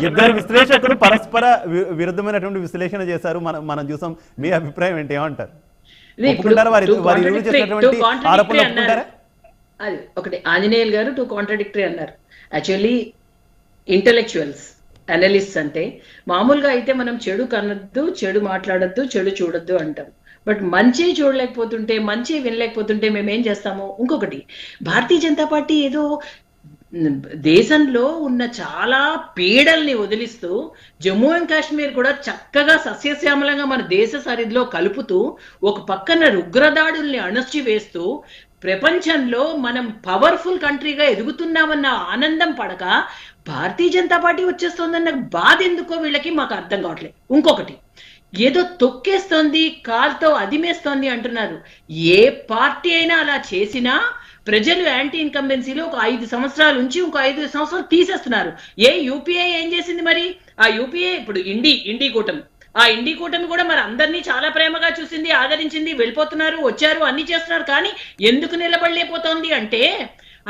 S1: ఇద్దరు విశ్లేషకులు పరస్పర విరుద్ధమైనటువంటి విశ్లేషణ చేశారు, మనం చూసాం. మీ అభిప్రాయం ఏంటి? ఏమంటారు?
S3: అది ఒకటి. ఆంజనేయులు గారు 2 కాంట్రాడిక్టరీ అన్నారు. యాక్చువల్లీ ఇంటెలెక్చువల్స్, అనలిస్ట్ అంటే మామూలుగా అయితే మనం చెడు కనొద్దు, చెడు మాట్లాడొద్దు, చెడు చూడొద్దు అంటాం. బట్ మంచి చూడలేకపోతుంటే, మంచి వినలేకపోతుంటే మేమేం చేస్తాము? ఇంకొకటి, భారతీయ జనతా పార్టీ ఏదో దేశంలో ఉన్న చాలా పీడల్ని వదిలిస్తూ జమ్మూ అండ్ కాశ్మీర్ కూడా చక్కగా సస్యశ్యామలంగా మన దేశ సరిధిలో కలుపుతూ ఒక పక్కన ఉగ్రదాడుల్ని అణచివేస్తూ ప్రపంచంలో మనం పవర్ఫుల్ కంట్రీగా ఎదుగుతున్నామన్న ఆనందం పడక భారతీయ జనతా పార్టీ వచ్చేస్తోందన్న బాధ ఎందుకో వీళ్ళకి మాకు అర్థం కావట్లేదు. ఇంకొకటి, ఏదో తొక్కేస్తోంది, కాల్తో అదిమేస్తోంది అంటున్నారు. ఏ పార్టీ అయినా అలా చేసినా ప్రజలు యాంటీ ఇన్కంబెన్సీలో ఒక 5 సంవత్సరాల నుంచి ఇంకో 5 సంవత్సరాలు తీసేస్తున్నారు. యూపీఏ ఏం చేసింది మరి? ఆ యూపీఏ ఇప్పుడు ఇండి కూటమి, ఆ ఇండి కూటమి కూడా మరి అందరినీ చాలా ప్రేమగా చూసింది, ఆదరించింది, వెళ్ళిపోతున్నారు, వచ్చారు, అన్ని చేస్తున్నారు. కానీ ఎందుకు నిలబడలేకపోతోంది అంటే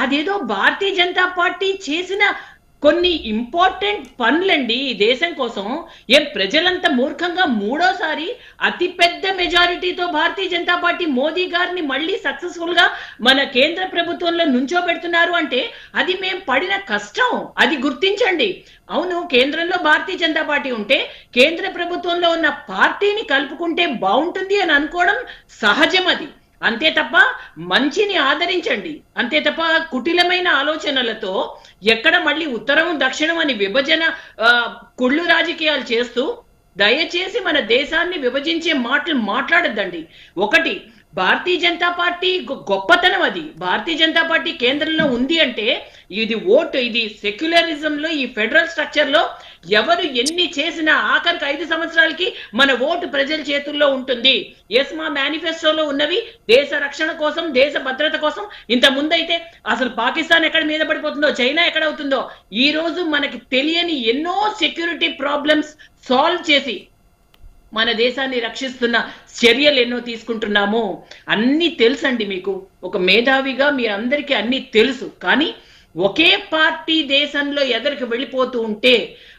S3: అదేదో భారతీయ జనతా పార్టీ చేసిన కొన్ని ఇంపార్టెంట్ పనులండి ఈ దేశం కోసం. ఏం ప్రజలంతా మూర్ఖంగా మూడోసారి అతిపెద్ద మెజారిటీతో భారతీయ జనతా పార్టీ మోదీ గారిని మళ్ళీ సక్సెస్ఫుల్ గా మన కేంద్ర ప్రభుత్వంలో నుంచోబెడుతున్నారు అంటే అది మేము పడిన కష్టం, అది గుర్తించండి. అవును, కేంద్రంలో భారతీయ జనతా పార్టీ ఉంటే కేంద్ర ప్రభుత్వంలో ఉన్న పార్టీని కలుపుకుంటే బాగుంటుంది అని అనుకోవడం సహజం. అది అంతే తప్ప మంచిని ఆదరించండి. అంతే తప్ప కుటిలమైన ఆలోచనలతో ఎక్కడ మళ్ళీ ఉత్తరం దక్షిణం అని విభజన కుళ్ళు రాజకీయాలు చేస్తూ దయచేసి మన దేశాన్ని విభజించే మాటలు మాట్లాడద్దండి. ఒకటి, భారతీయ జనతా పార్టీ గొప్పతనం, అది భారతీయ జనతా పార్టీ కేంద్రంలో ఉంది అంటే ఇది ఓటు, ఇది సెక్యులరిజం లో ఈ ఫెడరల్ స్ట్రక్చర్ లో ఎవరు ఎన్ని చేసినా ఆఖరికి 5 సంవత్సరాలకి మన ఓటు ప్రజల చేతుల్లో ఉంటుంది. ఎస్, మా మేనిఫెస్టోలో ఉన్నవి దేశ రక్షణ కోసం, దేశ భద్రత కోసం. ఇంత ముందైతే అసలు పాకిస్తాన్ ఎక్కడ మీద పడిపోతుందో, చైనా ఎక్కడ అవుతుందో, ఈ రోజు మనకి తెలియని ఎన్నో సెక్యూరిటీ ప్రాబ్లమ్స్ సాల్వ్ చేసి మన దేశాన్ని రక్షిస్తున్న చర్యలు ఎన్నో తీసుకుంటున్నాము. అన్ని తెలుసండి మీకు, ఒక మేధావిగా మీరందరికీ అన్ని తెలుసు. కానీ ఒకే పార్టీ దేశంలో ఎదరికి వెళ్ళిపోతూ ఉంటే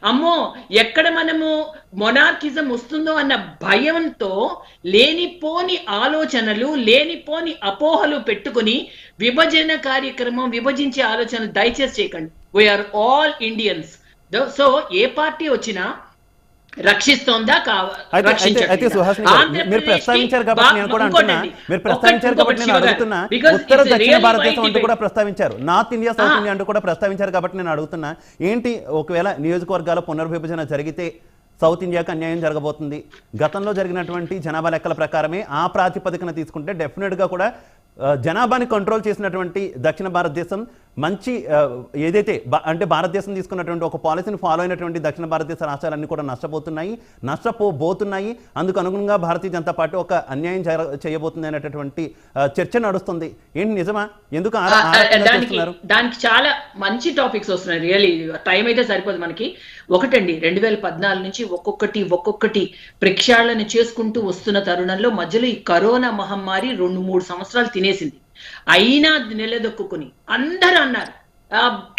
S3: అమ్మో ఎక్కడ మనము మొనార్కిజం వస్తుందో అన్న భయంతో లేనిపోని ఆలోచనలు, లేనిపోని అపోహలు పెట్టుకుని విభజన కార్యక్రమం, విభజించే ఆలోచనలు దయచేసి చేయకండి. We are all Indians. సో ఏ పార్టీ వచ్చినా రక్షిస్తోందా
S1: అయితే సుహాసిని గారు, మీరు ప్రస్తావించారు కాబట్టి నేను కూడా అంటున్నా, మీరు ప్రస్తావించారు కాబట్టి నేను అడుగుతున్నా, ఉత్తర దక్షిణ భారతదేశం అంటూ కూడా ప్రస్తావించారు, నార్త్ ఇండియా సౌత్ ఇండియా అంటూ కూడా ప్రస్తావించారు కాబట్టి నేను అడుగుతున్నా, ఏంటి ఒకవేళ నియోజకవర్గాల పునర్విభజన జరిగితే సౌత్ ఇండియాకి అన్యాయం జరగబోతుంది? గతంలో జరిగినటువంటి జనాభా లెక్కల ప్రకారమే ఆ ప్రాతిపదికన తీసుకుంటే డెఫినెట్గా కూడా జనాభాని కంట్రోల్ చేసినటువంటి దక్షిణ భారతదేశం మంచి ఏదైతే అంటే భారతదేశం తీసుకున్నటువంటి ఒక పాలసీని ఫాలో అయినటువంటి దక్షిణ భారతదేశ రాష్ట్రాలన్నీ కూడా నష్టపోతున్నాయి. అందుకు అనుగుణంగా భారతీయ జనతా పార్టీ ఒక అన్యాయం చేయబోతుంది అనేటటువంటి చర్చ నడుస్తుంది. ఏంటి నిజమా? ఎందుకు
S3: దానికి చాలా మంచి టాపిక్స్ వస్తున్నాయి. రియల్లీ టైం అయితే సరిపోదు మనకి. ఒకటండి, 2014 నుంచి ఒక్కొక్కటి ప్రక్షాళన చేసుకుంటూ వస్తున్న తరుణంలో మధ్యలో ఈ కరోనా మహమ్మారి 2-3 సంవత్సరాలు తినేసింది. అయినా నిలదొక్కుని అందరూ అన్నారు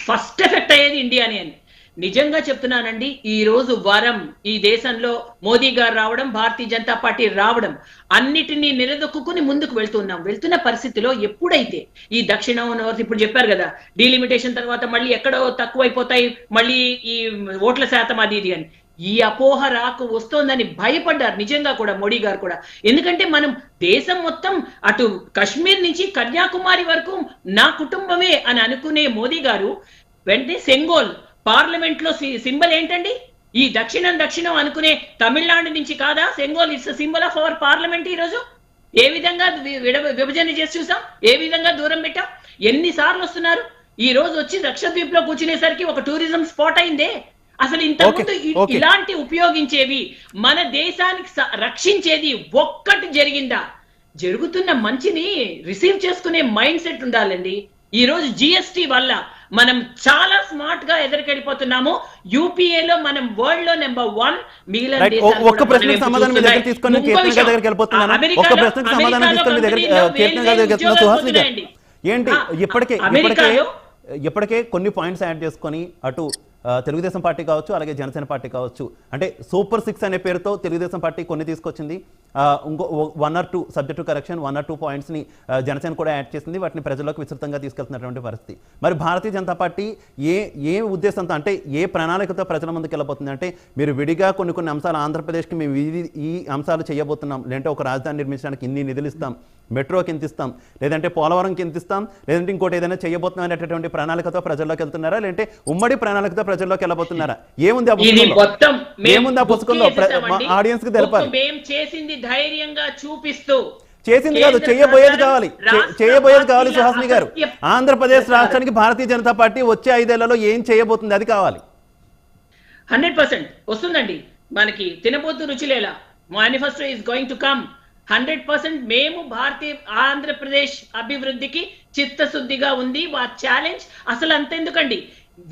S3: ఫస్ట్ ఎఫెక్ట్ అయ్యేది ఇండియానే అని. నిజంగా చెప్తున్నానండి, ఈ రోజు వరం ఈ దేశంలో మోదీ గారు రావడం, భారతీయ జనతా పార్టీ రావడం, అన్నిటినీ నిలదొక్కుని ముందుకు వెళ్తున్న పరిస్థితిలో ఎప్పుడైతే ఈ దక్షిణ ఇప్పుడు చెప్పారు కదా, డీలిమిటేషన్ తర్వాత మళ్ళీ ఎక్కడో తక్కువైపోతాయి, మళ్ళీ ఈ ఓట్ల శాతం అది ఇది అని, ఈ అపోహ వస్తోందని భయపడ్డారు నిజంగా కూడా మోడీ గారు కూడా. ఎందుకంటే మనం దేశం మొత్తం అటు కశ్మీర్ నుంచి కన్యాకుమారి వరకు నా కుటుంబమే అని అనుకునే మోదీ గారు వెంటనే సెంగోల్ పార్లమెంట్ లో సింబల్ ఏంటండి? ఈ దక్షిణం అనుకునే తమిళనాడు నుంచి కాదా Sengol? It's symbol of our parliament. ఈ రోజు ఏ విధంగా విభజన చేసి చూసాం, ఏ విధంగా దూరం పెట్టాం, ఎన్నిసార్లు వస్తున్నారు. ఈ రోజు వచ్చి లక్షద్వీప్ లో కూర్చునేసరికి ఒక టూరిజం స్పాట్ అయిందే. అసలు ఇంతకుముందు ఇలాంటి ఉపయోగించేవి మన దేశానికి రక్షించేది ఒక్కటి జరిగిందా? జరుగుతున్న మంచిని రిసీవ్ చేసుకునే మైండ్ సెట్ ఉండాలండి. ఈ రోజు జిఎస్టి వల్ల మనం చాలా స్మార్ట్ గా ఎదురుకెళ్ళిపోతున్నాము. యూపీఏలో మనం వరల్డ్ లో నెంబర్ 1, మిగిలిన
S1: ఇప్పటికే కొన్ని పాయింట్స్ యాడ్ చేసుకొని అటు తెలుగుదేశం పార్టీ కావచ్చు, అలాగే జనసేన పార్టీ కావచ్చు, అంటే సూపర్ 6 అనే పేరుతో తెలుగుదేశం పార్టీ కొన్ని తీసుకొచ్చింది. ఇంకో 1 or 2 సబ్జెక్టు కరెక్షన్ 1 or 2 పాయింట్స్ని జనసేన కూడా యాడ్ చేసింది. వాటిని ప్రజల్లోకి విస్తృతంగా తీసుకెళ్తున్నటువంటి పరిస్థితి. మరి భారతీయ జనతా పార్టీ ఏ ఉద్దేశంతో, అంటే ఏ ప్రణాళికతో ప్రజల ముందుకు వెళ్ళబోతుంది? అంటే మీరు విడిగా కొన్ని అంశాలు ఆంధ్రప్రదేశ్కి మేము ఈ అంశాలు చేయబోతున్నాం, లేదంటే ఒక రాజధాని నిర్మించడానికి ఇన్ని నిధులు ఇస్తాం, మెట్రోకి ఎంత ఇస్తాం, లేదంటే పోలవరంకి ఎంత ఇస్తాం, లేదంటే ఇంకోటి ఏదైనా చేయబోతున్నాం అనేటటువంటి ప్రణాళికతో ప్రజల్లోకి వెళ్తున్నారా, లేదంటే ఉమ్మడి ప్రణాళికతో ప్రజల్లోకి వెళ్ళబోతున్నారా? ఏముంది ఆ పుస్తకంలో ఆడియన్స్ కి తెలపాలి.
S3: ధైర్యంగా చూపిస్తూ
S1: చేసింది కాదు, చేయబోయేది కావాలి. సుహాసిని గారు, ఆంధ్రప్రదేశ్ రాష్ట్రానికి భారతీయ జనతా పార్టీ వచ్చే 5 ఏళ్లలో ఏం చేయబోతుంది, అది కావాలి.
S3: 100% వస్తుందండి. మనకి తినబోతు రుచిలేలా manifesto is going to come. 100% మేము ఆంధ్రప్రదేశ్ అభివృద్ధికి చిత్తశుద్ధిగా ఉంది. ఆ ఛాలెంజ్ అసలు అంతెందుకండి,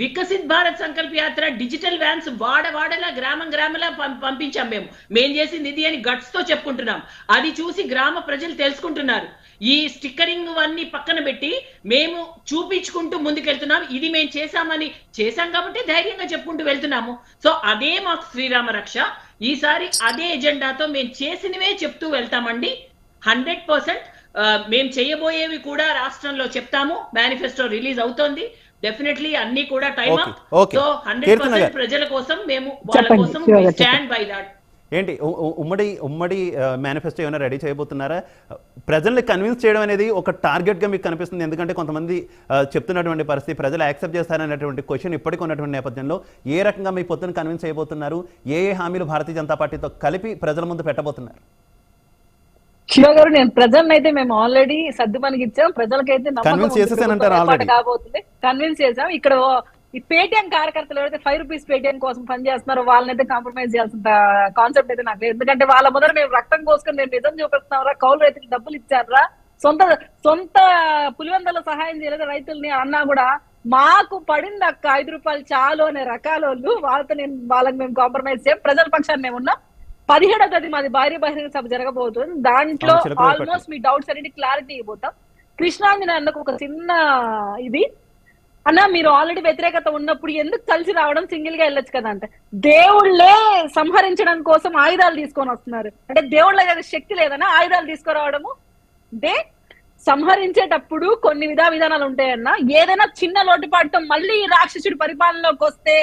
S3: వికసిత్ భారత్ సంకల్ప యాత్ర డిజిటల్ వ్యాన్స్ వాడలా గ్రామంలా పంపించాం. మేము చేసింది ఇది అని గట్స్ తో చెప్పుకుంటున్నాం. అది చూసి గ్రామ ప్రజలు తెలుసుకుంటున్నారు. ఈ స్టిక్కరింగ్ అన్ని పక్కన పెట్టి మేము చూపించుకుంటూ ముందుకెళ్తున్నాం, ఇది మేము చేశాం కాబట్టి ధైర్యంగా చెప్పుకుంటూ వెళ్తున్నాము. సో అదే మాకు శ్రీరామ రక్ష. ఈసారి అదే ఎజెండాతో మేము చేసినవే చెప్తూ వెళ్తామండి. 100% మేము చేయబోయేవి కూడా రాష్ట్రంలో చెప్తాము. మేనిఫెస్టో రిలీజ్ అవుతోంది, డెఫినెట్లీ అన్ని కూడా టైం అప్. సో 100% ప్రజల కోసం మేము వాళ్ళ కోసం స్టాండ్ బై దాట్.
S1: ఏంటి ఉమ్మడి మేనిఫెస్టో ఏమైనా రెడీ చేయబోతున్నారా? ప్రజల్ని కన్విన్స్ చేయడం అనేది ఒక టార్గెట్గా మీకు కనిపిస్తుంది. ఎందుకంటే కొంతమంది చెప్తున్నటువంటి పరిస్థితి ప్రజలు యాక్సెప్ట్ చేస్తారనేటువంటి క్వశ్చన్ ఇప్పటికీ ఉన్నటువంటి నేపథ్యంలో ఏ రకంగా మీ పొత్తును కన్విన్స్ చేయబోతున్నారు? ఏ హామీలు భారతీయ జనతా పార్టీతో కలిపి ప్రజల ముందు పెట్టబోతున్నారు?
S6: శివ గారు, నేను ప్రజలనైతే మేము ఆల్రెడీ సర్దుమణికి ఇచ్చాం. ప్రజలకైతే
S1: కన్విన్స్ చేసేసానంటారు ఆల్రెడీ.
S6: కాబోతుంది, కన్విన్స్ చేసాం. ఇక్కడ ఈ పేటిఎం కార్యకర్తలు ఎవరైతే 5 రూపీస్ పేటిఎం కోసం పనిచేస్తున్నారో వాళ్ళనైతే కాంప్రమైజ్ చేయాల్సిన కాన్సెప్ట్ అయితే నాకు లేదు. ఎందుకంటే వాళ్ళ ముందర మేము రక్తం కోసుకొని మేము నిజం చూపిస్తున్నారా, కౌలు రైతులకు డబ్బులు ఇచ్చారా, సొంత పులివెందల సహాయం చేయలేదు రైతుల్ని అన్నా కూడా మాకు పడింది అక్క 5 రూపాయలు చాలు అనే రకాలోళ్ళు వాళ్ళకి మేము కాంప్రమైజ్ చేయం. ప్రజల పక్షాన్ని మేము ఉన్నాం. 17వ తేదీ మాది భారీ బహిరంగ సభ జరగబోతుంది. దాంట్లో ఆల్మోస్ట్ మీ డౌట్స్ అన్నిటి క్లారిటీ ఇవ్వబోతాం. కృష్ణాంజలి అన్నకు ఒక చిన్న ఇది అన్న, మీరు ఆల్రెడీ వ్యతిరేకత ఉన్నప్పుడు ఎందుకు కలిసి రావడం, సింగిల్ గా వెళ్ళొచ్చు కదా అంటే, దేవుళ్లే సంహరించడం కోసం ఆయుధాలు తీసుకొని వస్తున్నారు అంటే దేవుళ్ళ శక్తి లేదన్నా ఆయుధాలు తీసుకురావడము అంటే సంహరించేటప్పుడు కొన్ని విధానాలు ఉంటాయన్న. ఏదైనా చిన్న లోటుపాటుతో మళ్ళీ రాక్షసుడి పరిపాలనలోకి వస్తే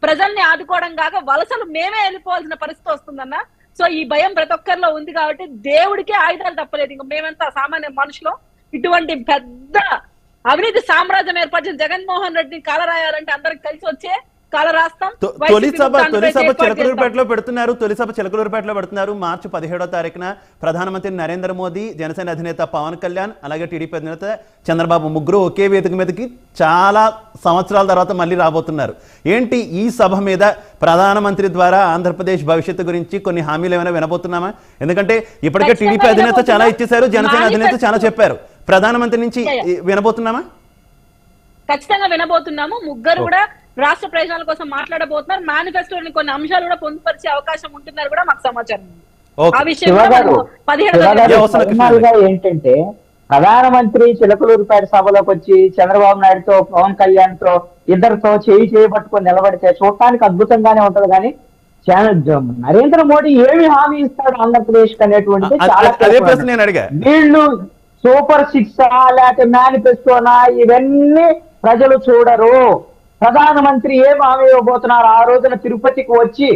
S6: ప్రజల్ని ఆదుకోవడం కాక వలసలు మేమే వెళ్ళిపోవాల్సిన పరిస్థితి వస్తుందన్న. సో ఈ భయం ప్రతి ఒక్కరిలో ఉంది కాబట్టి దేవుడికే ఆయుధాలు తప్పలేదు. ఇంకా మేమంతా సామాన్య మనుషులు. ఇటువంటి పెద్ద అవినీతి సామ్రాజ్యం ఏర్పరిచిన జగన్మోహన్ రెడ్డిని కాలరాయాలంటే అందరికి కలిసి వచ్చే కాల రాస్తాం.
S1: తొలి సభ చిలకలూరుపేటలో పెడుతున్నారు. మార్చి 17వ తారీఖున ప్రధానమంత్రి నరేంద్ర మోదీ, జనసేన అధినేత పవన్ కళ్యాణ్, అలాగే టీడీపీ అధినేత చంద్రబాబు ముగ్గురు ఒకే వేదిక మీదకి చాలా సంవత్సరాల తర్వాత మళ్ళీ రాబోతున్నారు. ఏంటి ఈ సభ మీద ప్రధానమంత్రి ద్వారా ఆంధ్రప్రదేశ్ భవిష్యత్తు గురించి కొన్ని హామీలు ఏమైనా వినబోతున్నామా? ఎందుకంటే ఇప్పటికే టీడీపీ అధినేత చాలా ఇచ్చేశారు, జనసేన అధినేత చాలా చెప్పారు. ప్రధానమంత్రి నుంచి వినబోతున్నామా?
S6: ఖచ్చితంగా వినబోతున్నాము. ముగ్గురు కూడా రాష్ట్ర ప్రయోజనాల కోసం మాట్లాడబోతున్నారు. మేనిఫెస్టోని కొన్ని అంశాలు కూడా పొందుపరిచే అవకాశం ఉంటుందని కూడా మాకు సమాచారం ఉంది. ఆ విషయం
S4: ఏంటంటే ప్రధానమంత్రి చిలకలూరుపేట సభలోకి వచ్చి చంద్రబాబు నాయుడుతో, పవన్ కళ్యాణ్ తో ఇద్దరితో చేయి పట్టుకొని నిలబడితే చూడటానికి అద్భుతంగానే ఉంటది. కానీ నరేంద్ర మోడీ ఏమి హామీ ఇస్తాడు ఆంధ్రప్రదేశ్ అనేటువంటి చాలా వీళ్ళు సూపర్ 6 లేకపోతే మేనిఫెస్టోనా ఇవన్నీ ప్రజలు చూడరు. ప్రధానమంత్రి ఏం హామీ ఇవ్వబోతున్నారు? ఆ రోజున తిరుపతికి వచ్చి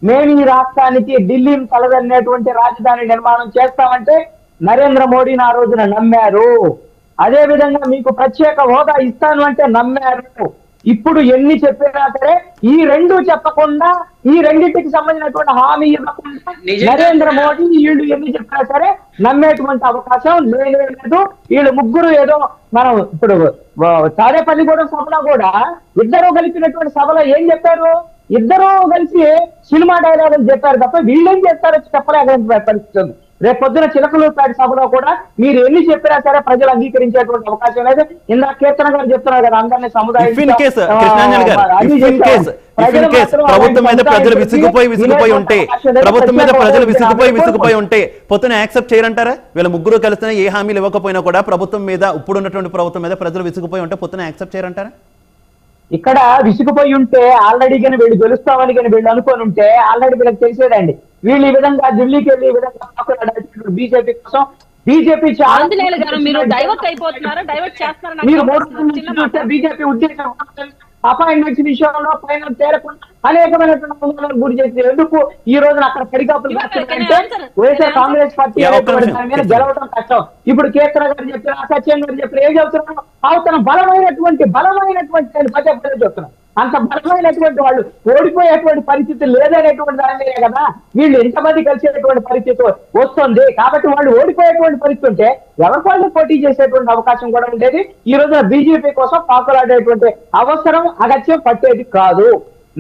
S4: మేము ఈ రాష్ట్రానికి ఢిల్లీని తలదన్నేటువంటి రాజధాని నిర్మాణం చేస్తామంటే నరేంద్ర మోడీని ఆ రోజున నమ్మారు. అదే విధంగా మీకు ప్రత్యేక హోదా ఇస్తాను అంటే నమ్మారు. ఇప్పుడు ఎన్ని చెప్పినా సరే ఈ రెండు చెప్పకుండా, ఈ రెండింటికి సంబంధించినటువంటి హామీ ఇవ్వకుండా నరేంద్ర మోడీ వీళ్ళు ఎన్ని చెప్పినా సరే నమ్మేటువంటి అవకాశం లేదు. వీళ్ళు ముగ్గురు ఏదో మనం ఇప్పుడు తాడేపల్లిగూడెం సభలో కూడా ఇద్దరు కలిపినటువంటి సభలో ఏం చెప్పారు? ఇద్దరు కలిసి సినిమా డైలాగులు చెప్పారు తప్ప వీళ్ళేం చేస్తారో చెప్పలేక పరిస్థితి. రేపు పొద్దున చిలకలూరుపేట సభలో కూడా మీరు ఎన్ని చెప్పినా సరే ప్రజలు అంగీకరించేటువంటి అవకాశం లేదు. ఇందాక కీర్తన గారు చెప్తున్నారు కదా, అందరినీ సముదాయం
S1: ప్రభుత్వం మీద ప్రజలు విసిగిపోయి ఉంటే పొత్తున యాక్సెప్ట్ చేయరంటారా? వీళ్ళ ముగ్గురు కలిసిన ఏ హామీలు ఇవ్వకపోయినా కూడా ప్రభుత్వం మీద, ఇప్పుడు ఉన్నటువంటి ప్రభుత్వం మీద ప్రజలు విసిగిపోయి ఉంటే పొత్తున యాక్సెప్ట్ చేయరంటారా?
S4: ఇక్కడ విసిగిపోయి ఉంటే ఆల్రెడీ కానీ వీళ్ళు గెలుస్తామని కానీ వీళ్ళు అనుకొని ఉంటే ఆల్రెడీ వీళ్ళకి తెలిసేదండి. వీళ్ళు ఈ విధంగా ఢిల్లీకి వెళ్ళి ఈ విధంగా బీజేపీ కోసం బీజేపీ బీజేపీ ఉద్దేశం అపాయింట్మెంట్స్ విషయంలో పైన తేరకుండా అనేకమైనటువంటి గురి చేసి ఎందుకు ఈ రోజున అక్కడ పడికాపులు వైఎస్ఆర్ కాంగ్రెస్ పార్టీ గెలవడం కష్టం. ఇప్పుడు కీర్తన గారు చెప్పారు, సత్యం గారు చెప్పారు, ఏం చెప్తున్నారు? అవతల బలమైనటువంటి పదే చెప్తున్నారు. అంత బలమైనటువంటి వాళ్ళు ఓడిపోయేటువంటి పరిస్థితి లేదనేటువంటి దాని మీదే కదా వీళ్ళు ఎంతమంది కలిసేటువంటి పరిస్థితి వస్తుంది. కాబట్టి వాళ్ళు ఓడిపోయేటువంటి పరిస్థితి ఉంటే ఎవరి వాళ్ళు పోటీ చేసేటువంటి అవకాశం కూడా ఉండేది. ఈ రోజున బీజేపీ కోసం పాకులాడేటువంటి అవసరం అగత్యం పట్టేది కాదు.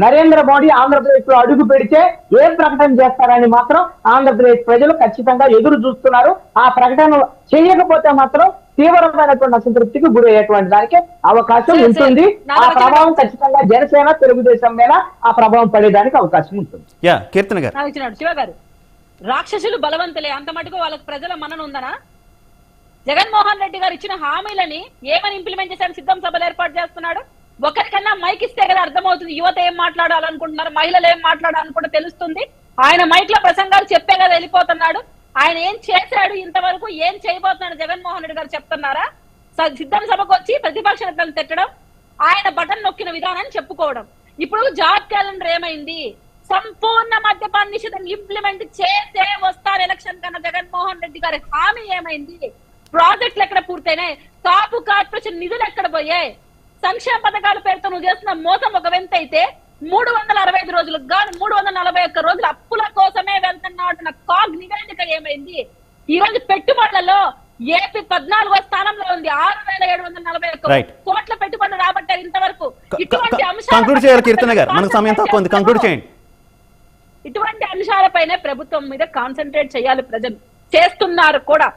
S4: నరేంద్ర మోడీ ఆంధ్రప్రదేశ్ లో అడుగు పెడితే ఏం ప్రకటన చేస్తారని మాత్రం ఆంధ్రప్రదేశ్ ప్రజలు ఖచ్చితంగా ఎదురు చూస్తున్నారు. ఆ ప్రకటన చేయకపోతే మాత్రం తీవ్రమైనటువంటి అసంతృప్తికి గురయ్యేటువంటి దానికి అవకాశం ఉంటుంది. ఆ ప్రభావం ఖచ్చితంగా జనసేన, తెలుగుదేశం మీద ఆ ప్రభావం పడేదానికి అవకాశం ఉంటుంది.
S6: శివ గారు, రాక్షసులు బలవంతులే, అంత మటుకు వాళ్ళకి ప్రజల మనన ఉందనా? జగన్మోహన్ రెడ్డి గారు ఇచ్చిన హామీలని ఏమని ఇంప్లిమెంట్ చేశారు? సిద్ధం సభలు ఏర్పాటు చేస్తున్నాడు. ఒకరికన్నా మైక్ ఇస్తే కదా అర్థమవుతుంది యువత ఏం మాట్లాడాలనుకుంటున్నారు, మహిళలు ఏం మాట్లాడాలనుకుంటే తెలుస్తుంది. ఆయన మైక్ లో ప్రసంగాలు చెప్పే కదా వెళ్ళిపోతున్నాడు. ఆయన ఏం చేశాడు ఇంతవరకు, ఏం చేయబోతున్నాడు జగన్మోహన్ రెడ్డి గారు చెప్తున్నారా? సిద్ధం సభకు వచ్చి ప్రతిపక్ష నేతలను తిట్టడం, ఆయన బటన్ నొక్కిన విధానాన్ని చెప్పుకోవడం. ఇప్పుడు జాబ్ క్యాలెండర్ ఏమైంది? సంపూర్ణ మద్యపాన నిషేధం ఇంప్లిమెంట్ చేసే వస్తారు ఎలక్షన్ కన్నా జగన్మోహన్ రెడ్డి గారి హామీ ఏమైంది? ప్రాజెక్టులు ఎక్కడ పూర్తయినాయి? కాపు కార్పొరేషన్ నిధులు ఎక్కడ పోయాయి? సంక్షేమ పథకాల పేరుతో నువ్వు చేస్తున్న మోసం ఒక వెంత అయితే 365 రోజులకు గాను 341 రోజులు అప్పుల కోసమే వెళ్తున్నాడు. కాగ్ నివేదిక ఏమైంది? ఈ రోజు పెట్టుబడులలో ఏపీ 14వ స్థానంలో ఉంది. 6,741 కోట్ల పెట్టుబడులు రాబట్టారు ఇంతవరకు. ఇటువంటి
S1: కంక్లూడ్ చేయాలి కీర్తన గారు, మనకు సమయం తక్కువ ఉంది, కంక్లూడ్ చేయండి.
S6: ఇటువంటి అంశాలపైనే ప్రభుత్వం మీద కాన్సన్ట్రేట్ చేయాలి. ప్రజలు చేస్తున్నారు కూడా.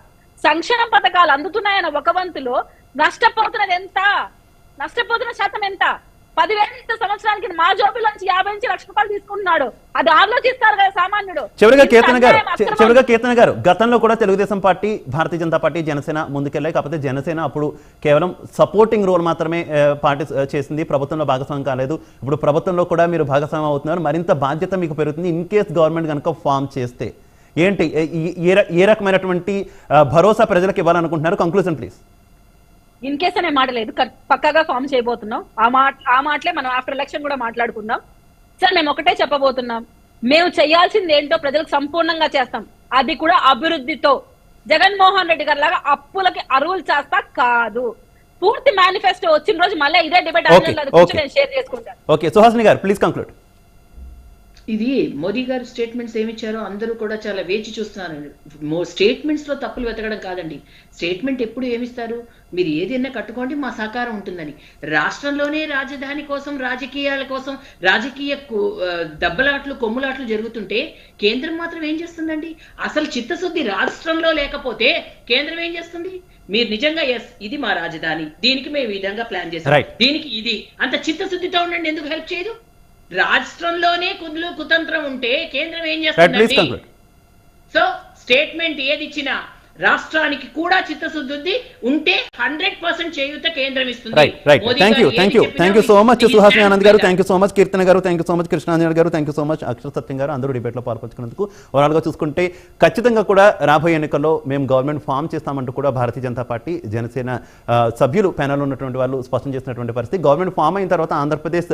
S6: సంక్షేమ పథకాలు అందుతున్నాయన్న ఒక వంతులో నష్టపోతున్నది ఎంత? నష్టపోతున్న శాతం ఎంత? 10,000 సంవత్సరానికి మా జోబులోంచి 50 నుంచి లక్ష రూపాయలు తీసుకుంటున్నాడు. అది ఆలోచిస్తారు కదా సామాన్యుడు.
S1: చివరిగా కీర్తన గారు, గతంలో కూడా తెలుగుదేశం పార్టీ, భారతీయ జనతా పార్టీ, జనసేన ముందుకెళ్ళాయి. కాకపోతే జనసేన అప్పుడు కేవలం సపోర్టింగ్ రోల్ మాత్రమే పార్టీ చేసింది, ప్రభుత్వంలో భాగస్వామ్యం కాలేదు. ఇప్పుడు ప్రభుత్వంలో కూడా మీరు భాగస్వామ్యం అవుతున్నారు, మరింత బాధ్యత మీకు పెరుగుతుంది. ఇన్ కేస్ గవర్నమెంట్ కనుక ఫామ్ చేస్తే ఏంటి, ఏ రకమైనటువంటి భరోసా ప్రజలకు ఇవ్వాలనుకుంటున్నారు? Conclusion please.
S6: ఇన్ కేస్ అనే మాట లేదు, పక్కాగా ఫామ్ చేయబోతున్నాం. ఆ మాటలే మనం ఆఫ్టర్ ఎలక్షన్ కూడా మాట్లాడుకుందాం. సార్, మేము ఒకటే చెప్పబోతున్నాం, మేము చేయాల్సింది ఏంటో ప్రజలకు సంపూర్ణంగా చేస్తాం. అది కూడా అభివృద్ధితో. జగన్మోహన్ రెడ్డి గారి లాగా అప్పులకి అరువులు చేస్తా కాదు. పూర్తి మేనిఫెస్టో వచ్చిన రోజు మళ్ళీ ఇదే డిబేట్ నేను షేర్ చేసుకుంటాను.
S1: ఓకే, సుహాసిని గారు ప్లీజ్ కంక్లూడ్.
S3: ఇది మోదీ గారు స్టేట్మెంట్స్ ఏమిచ్చారో అందరూ కూడా చాలా వేచి చూస్తున్నారండి. స్టేట్మెంట్స్ లో తప్పులు వెతకడం కాదండి. స్టేట్మెంట్ ఎప్పుడు ఏమిస్తారు? మీరు ఏదైనా కట్టుకోండి, మా సహకారం ఉంటుందని. రాష్ట్రంలోనే రాజధాని కోసం, రాజకీయాల కోసం రాజకీయ దెబ్బలాట్లు, కొమ్ములాట్లు జరుగుతుంటే కేంద్రం మాత్రం ఏం చేస్తుందండి? అసలు చిత్తశుద్ధి రాష్ట్రంలో లేకపోతే కేంద్రం ఏం చేస్తుంది? మీరు నిజంగా ఇది మా రాజధాని, దీనికి మేము ఈ విధంగా ప్లాన్ చేస్తాం, దీనికి ఇది అంత చిత్తశుద్ధితో ఉండండి, ఎందుకు హెల్ప్ చేయదు? రాష్ట్రంలోనే కుతంత్రం ఉంటే కేంద్రం ఏం చేస్తుంది? సో స్టేట్మెంట్ ఏది ఇచ్చినా రాష్ట్రానికి కూడా చిత్తశుద్ధి ఉంటే 100% చేయూత కేంద్రం ఇస్తుంది.
S1: Thank you so much Suhasini Anand గారు, థ్యాంక్ యూ సో మచ్ కీర్తన గారు, థ్యాంక్ యూ సో మచ్ కృష్ణాంజన్ గారు, థ్యాంక్ యూ సో మచ్ అక్షర సత్యం గారు, అందరూ డిబేట్ లో పాల్పంచుకున్నందుకు. ఓవరాల్ గా చూసుకుంటే ఖచ్చితంగా కూడా రాబోయే ఎన్నికల్లో మేము గవర్నమెంట్ ఫామ్ చేస్తామంటూ కూడా భారతీయ జనతా పార్టీ, జనసేన సభ్యులు ప్యానల్ ఉన్నటువంటి వాళ్ళు స్పష్టం చేసినటువంటి పరిస్థితి. గవర్నమెంట్ ఫామ్ అయిన తర్వాత ఆంధ్రప్రదేశ్